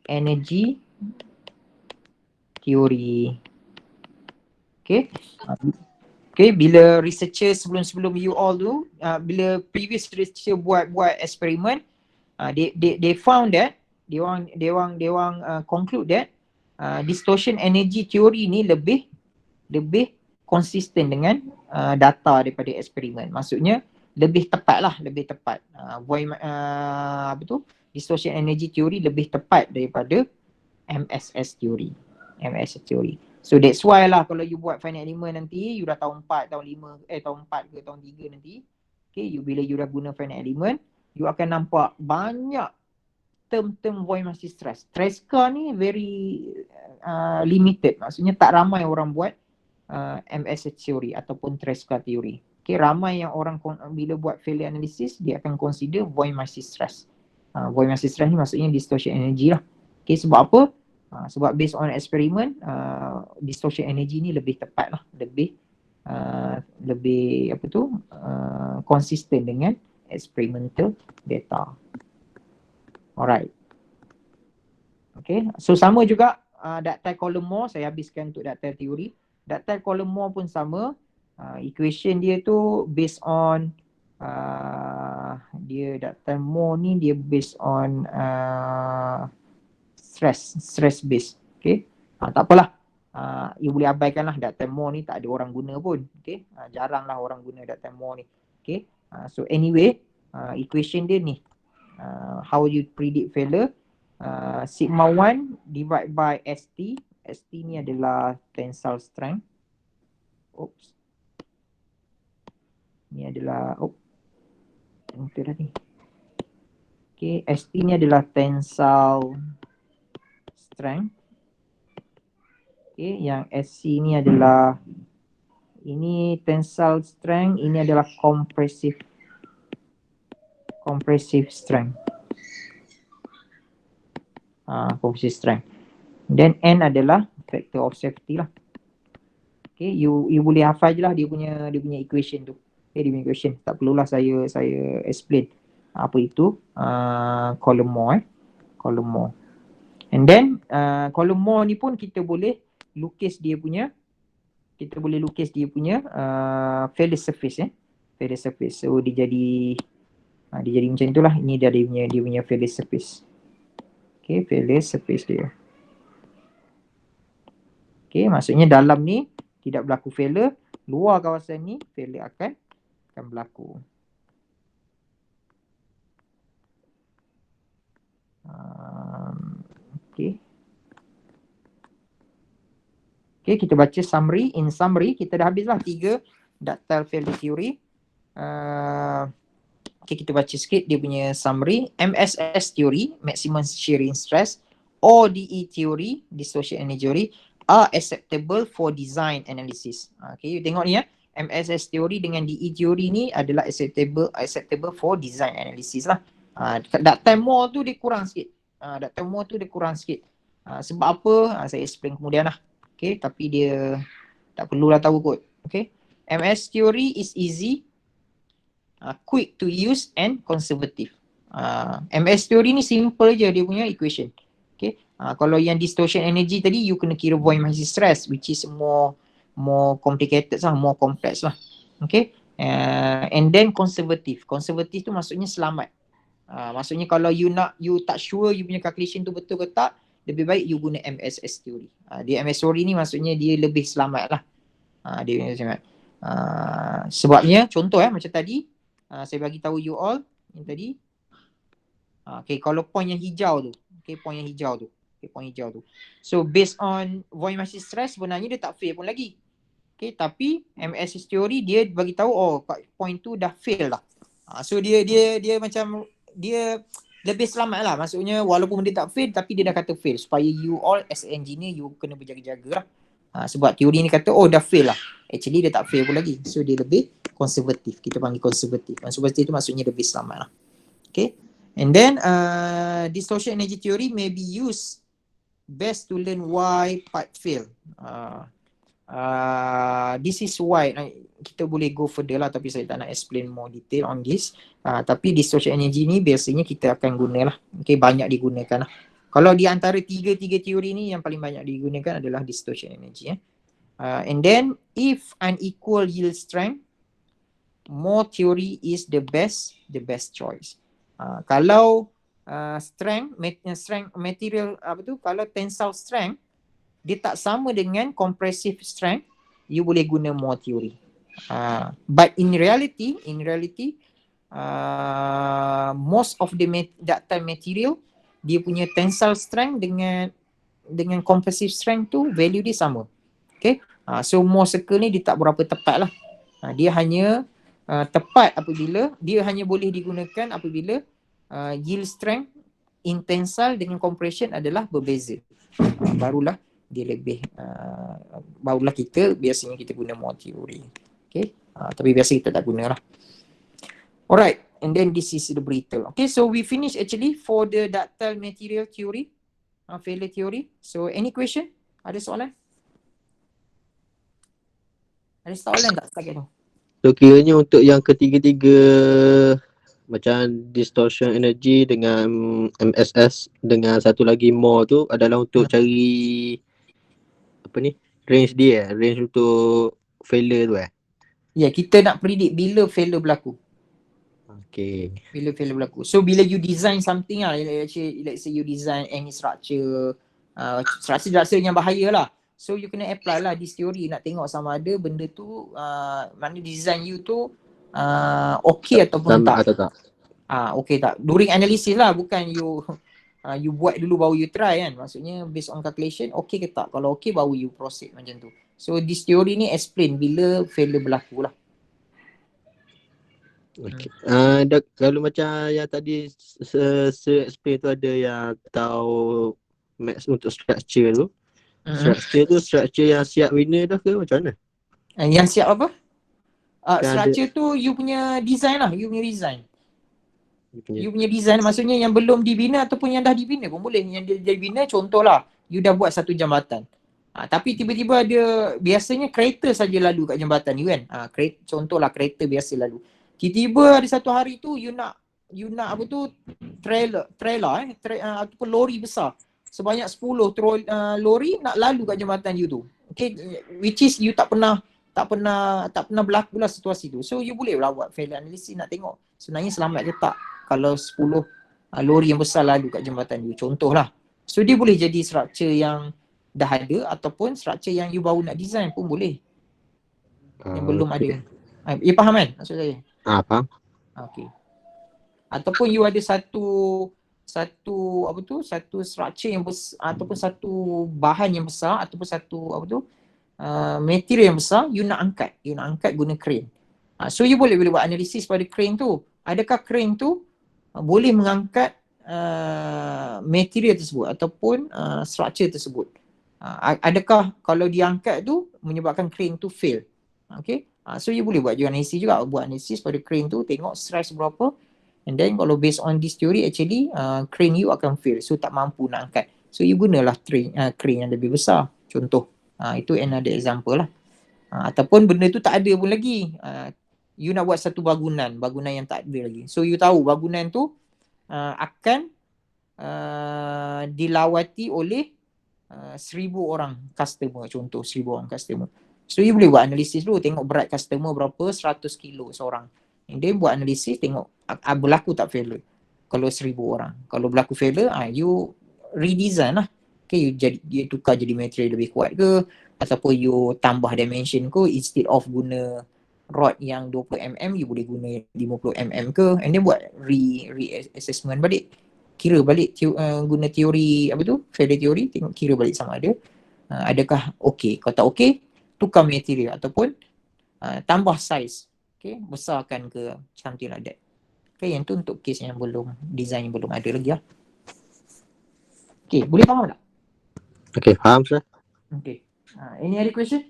energy theory. Okay. Okay, bila researcher sebelum you all tu, bila previous researcher buat eksperimen, they found that they orang conclude that distortion energy theory ni lebih konsisten dengan data daripada eksperimen. Maksudnya lebih tepat lah, lebih tepat. Distortion energy theory lebih tepat daripada MSS theory. So that's why lah kalau you buat finite element nanti, you dah tahun 4, tahun 5, tahun 4 ke tahun 3 nanti, okay, bila you dah guna finite element, you akan nampak banyak term void massive stress. Tresca ni very limited, maksudnya tak ramai orang buat MSS theory ataupun Tresca theory. Okay, ramai yang orang bila buat failure analysis, dia akan consider void massive stress. Void massive stress ni maksudnya distortion energy lah. Okay, sebab apa? Sebab based on experiment, distortion energy ni lebih tepat lah, lebih konsisten dengan experimental data. Alright. Okay, so sama juga Ductile Coulomb, saya habiskan untuk ductile theory. Ductile Coulomb pun sama, equation dia tu based on ductile Moore ni dia based on stress base. Okay, tak apalah, you boleh abaikan lah. Ductile Moore ni tak ada orang guna pun. Okay, jarang lah orang guna ductile Moore ni. Okay, so anyway, equation dia ni, how you predict failure, sigma 1 divide by ST. ST ni adalah tensile strength. Ni adalah dah ni. Okay, ST ni adalah tensile strength. Okay, yang SC ni adalah, ini tensile strength, ini adalah compressive strength. Compressive strength. Then N adalah factor of safety lah. Okay, you boleh hafal je lah dia punya equation tu. Okay, dia punya equation. Tak perlulah saya explain apa itu Coulomb. And then Coulomb ni pun kita boleh lukis dia punya failure surface. Failure surface. So dia jadi macam itulah. Ini dia punya failure surface. Okay, failure surface dia. Okay, maksudnya dalam ni tidak berlaku failure, luar kawasan ni failure akan berlaku. Okay, kita baca summary. In summary, kita dah habislah 3 ductile failure theory. Okay, kita baca sikit dia punya summary. MSS theory, maximum shearing stress, ODE theory, distortion energy theory, are acceptable for design analysis. Okay, you tengok ni ya. MSS theory dengan DE theory ni adalah acceptable for design analysis lah. That time more tu dia kurang sikit. Sebab apa? Saya explain kemudian lah. Okay, tapi dia tak perlulah tahu kot. Okay, MS theory is easy, quick to use and conservative. MS theory ni simple je dia punya equation. Okay, kalau yang distortion energy tadi you kena kira void mass stress, which is more complicated lah, more complex lah. Okay, and then conservative tu maksudnya selamat. Maksudnya kalau you tak sure you punya calculation tu betul ke tak, lebih baik you guna MSS theory. Dia MS theory ni maksudnya dia lebih selamat lah. Dia selamat. Sebabnya contoh macam tadi saya bagi tahu you all yang tadi. Okay, kalau point yang hijau tu. Point hijau tu. So based on void mass stress sebenarnya dia tak fail pun lagi. Okay, tapi MSS theory dia bagi tahu point tu dah fail lah. So dia macam dia lebih selamat lah. Maksudnya walaupun dia tak fail tapi dia dah kata fail, supaya you all as engineer you kena berjaga-jaga lah. Sebab teori ni kata dah fail lah. Actually dia tak fail pun lagi. So dia lebih konservatif. Kita panggil konservatif. Konservatif tu maksudnya lebih selamat lah. Okay. And then distortion energy theory may be used best to learn why part fail. This is why. Kita boleh go further lah, tapi saya tak nak explain more detail on this. Tapi distortion energy ni biasanya kita akan guna lah. Okay, banyak digunakan lah. Kalau di antara tiga teori ni yang paling banyak digunakan adalah distortion energy. And then if unequal yield strength, more theory is the best choice. Kalau strength material kalau tensile strength dia tak sama dengan compressive strength, you boleh guna more theory. But in reality most of the ductile material dia punya tensile strength dengan compressive strength tu value dia sama. Okay, so Mohr circle ni dia tak berapa tepat lah. Dia hanya tepat apabila dia hanya boleh digunakan apabila yield strength in tensile dengan compression adalah berbeza. Barulah dia lebih barulah biasanya kita guna Mohr theory. Okay, tapi biasa kita tak guna lah. Alright, and then this is the brittle. Okay, so we finish actually for the ductile material theory, failure theory. So any question? Ada soalan? Ada soalan tak setakat tu? So kiranya untuk yang ketiga-tiga macam distortion energy dengan MSS dengan satu lagi Mohr tu adalah untuk cari range dia, range untuk failure tu Ya, kita nak predict bila failure berlaku. Okay. Bila failure berlaku. So bila you design something lah, let's say you design any structure yang bahaya lah. So you kena apply lah this theory, nak tengok sama ada benda tu mana design you tu okay ataupun tak. Okay tak. During analysis lah, bukan you buat dulu baru you try kan. Maksudnya based on calculation okay ke tak. Kalau okay baru you proceed macam tu. So this theory ni explain bila failure berlaku lah. Okay. Kalau macam yang tadi explain tu ada yang tahu max untuk structure tu. Structure yang siap winner dah ke macam mana? Yang siap apa? Structure tu you punya design lah, you punya design. You punya design maksudnya yang belum dibina ataupun yang dah dibina pun boleh. Yang dia dibina contohlah, you dah buat satu jambatan. Tapi tiba-tiba ada, biasanya kereta saja lalu kat jambatan you kan. Contohlah kereta biasa lalu. Tiba-tiba ada satu hari tu you nak trailer ataupun lori besar. Sebanyak 10 lori nak lalu kat jambatan you tu. Okay, which is you tak pernah berlaku lah situasi tu. So you boleh lah buat failure analysis, nak tengok sebenarnya selamat ke tak kalau 10 lori yang besar lalu kat jambatan you. Contohlah. So dia boleh jadi structure yang dah ada ataupun structure yang you baru nak design pun boleh. Yang belum ada. You faham kan maksud saya? Faham. Okay. Ataupun you ada satu structure yang besar ataupun satu bahan yang besar ataupun satu material yang besar, you nak angkat guna crane. So you boleh buat analisis pada crane tu. Adakah crane tu boleh mengangkat material tersebut ataupun structure tersebut. Adakah kalau diangkat tu menyebabkan crane tu fail. Okay, So you boleh buat juga analisis juga, buat analisis pada crane tu, tengok stress berapa, and then kalau based on this theory actually crane you akan fail, so tak mampu nak angkat, so you gunalah crane yang lebih besar, contoh. Itu another example lah. Ataupun benda tu tak ada pun lagi, you nak buat satu bangunan yang tak ada lagi, so you tahu bangunan tu akan dilawati oleh 1,000 orang customer, contoh 1,000 orang customer. So you boleh buat analisis dulu, tengok berat customer berapa, 100 kilo seorang. And then buat analisis, tengok berlaku tak failure. Kalau 1,000 orang, kalau berlaku failure, you redesign lah. Okay, you tukar jadi material lebih kuat ke, ataupun you tambah dimension ke, instead of guna rod yang 20mm, you boleh guna 50mm ke, and then buat re-assessment balik. Kira balik guna teori failure theory, tengok kira balik sama ada adakah okey. Kalau tak okey, tukar material ataupun tambah size, okay, besarkan ke, something like that. Okay, yang tu untuk case yang belum, design belum ada lagi lah. Okay, boleh faham tak? Okay, faham sir. Okay, any other question?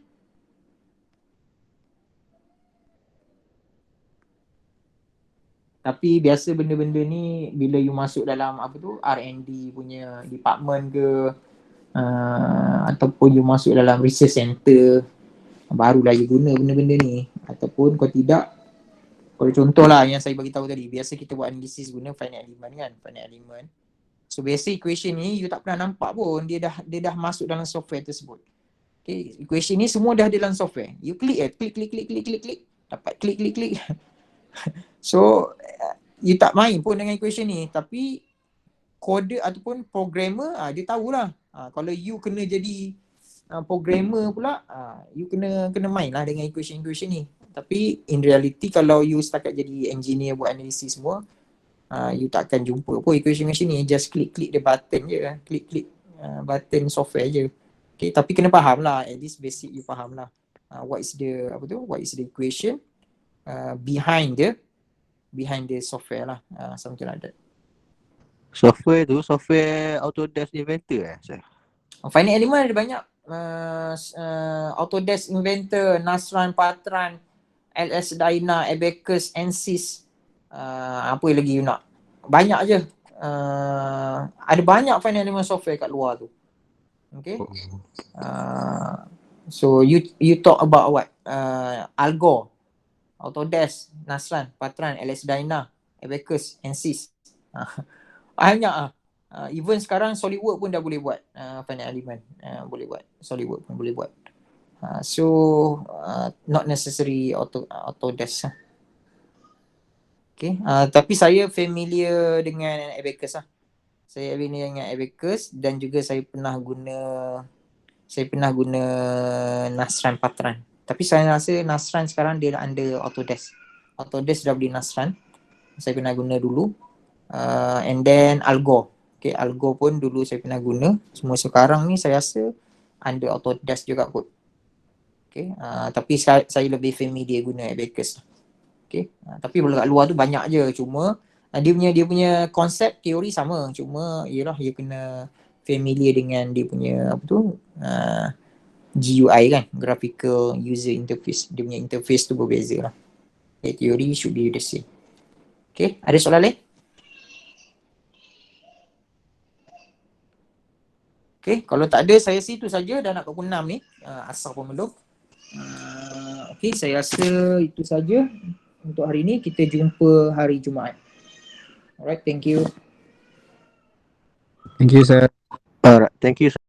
Tapi biasa benda-benda ni bila you masuk dalam R&D punya department ke, ataupun you masuk dalam research center, barulah you guna benda-benda ni. Ataupun kalau tidak, kalau contohlah yang saya bagi tahu tadi, biasa kita buat analisis guna finite element kan, finite element. So biasa equation ni you tak pernah nampak pun, dia dah masuk dalam software tersebut. Okay, equation ni semua dah ada dalam software. You klik dapat klik. So you tak main pun dengan equation ni, tapi coder ataupun programmer dia tahulah. Kalau you kena jadi programmer pula, you kena main lah dengan equation ni. Tapi in reality kalau you setakat jadi engineer buat analisis semua, you tak akan jumpa pun equation ni. Just klik the button je, klik button software je. Okay, tapi kena faham lah, at least basic you faham lah what is the equation behind the software lah, something like that. Software tu software Autodesk Inventor sir? Finite element ada banyak, Autodesk Inventor, Nasran, Patran, LS Dyna, Abacus, ANSYS, apa lagi you nak? Banyak je. Ada banyak finite element software kat luar tu. Okay. So you talk about what? Algor, Autodesk, Nasran, Patran, LS Dyna, Abacus, ANSYS. Banyak even sekarang SolidWorks pun dah boleh buat finite element, boleh buat. SolidWorks pun boleh buat. So not necessary Autodesk. Okay, tapi saya familiar dengan Abacus lah. Saya familiar dengan Abacus, dan juga saya pernah guna Nasran, Patran. Tapi saya rasa Nasran sekarang dia under Autodesk. Autodesk dah beli Nasran. Saya pernah guna dulu. And then Algor. Okay, Algor pun dulu saya pernah guna. Semua sekarang ni saya rasa under Autodesk juga kot. Okay, tapi saya lebih familiar guna Abacus. Okay, tapi kat luar tu banyak je. Cuma dia punya konsep teori sama. Cuma ialah dia kena familiar dengan dia punya GUI kan, graphical user interface. Dia punya interface tu berbeza lah. Okay, teori should be the same. Okay, ada soalan lain? Okay, kalau tak ada saya situ saja, dah nak pukul 6 ni. Asal pun belum. Okay, saya rasa itu saja untuk hari ni. Kita jumpa hari Jumaat. Alright, thank you. Thank you sir. Alright, thank you sir.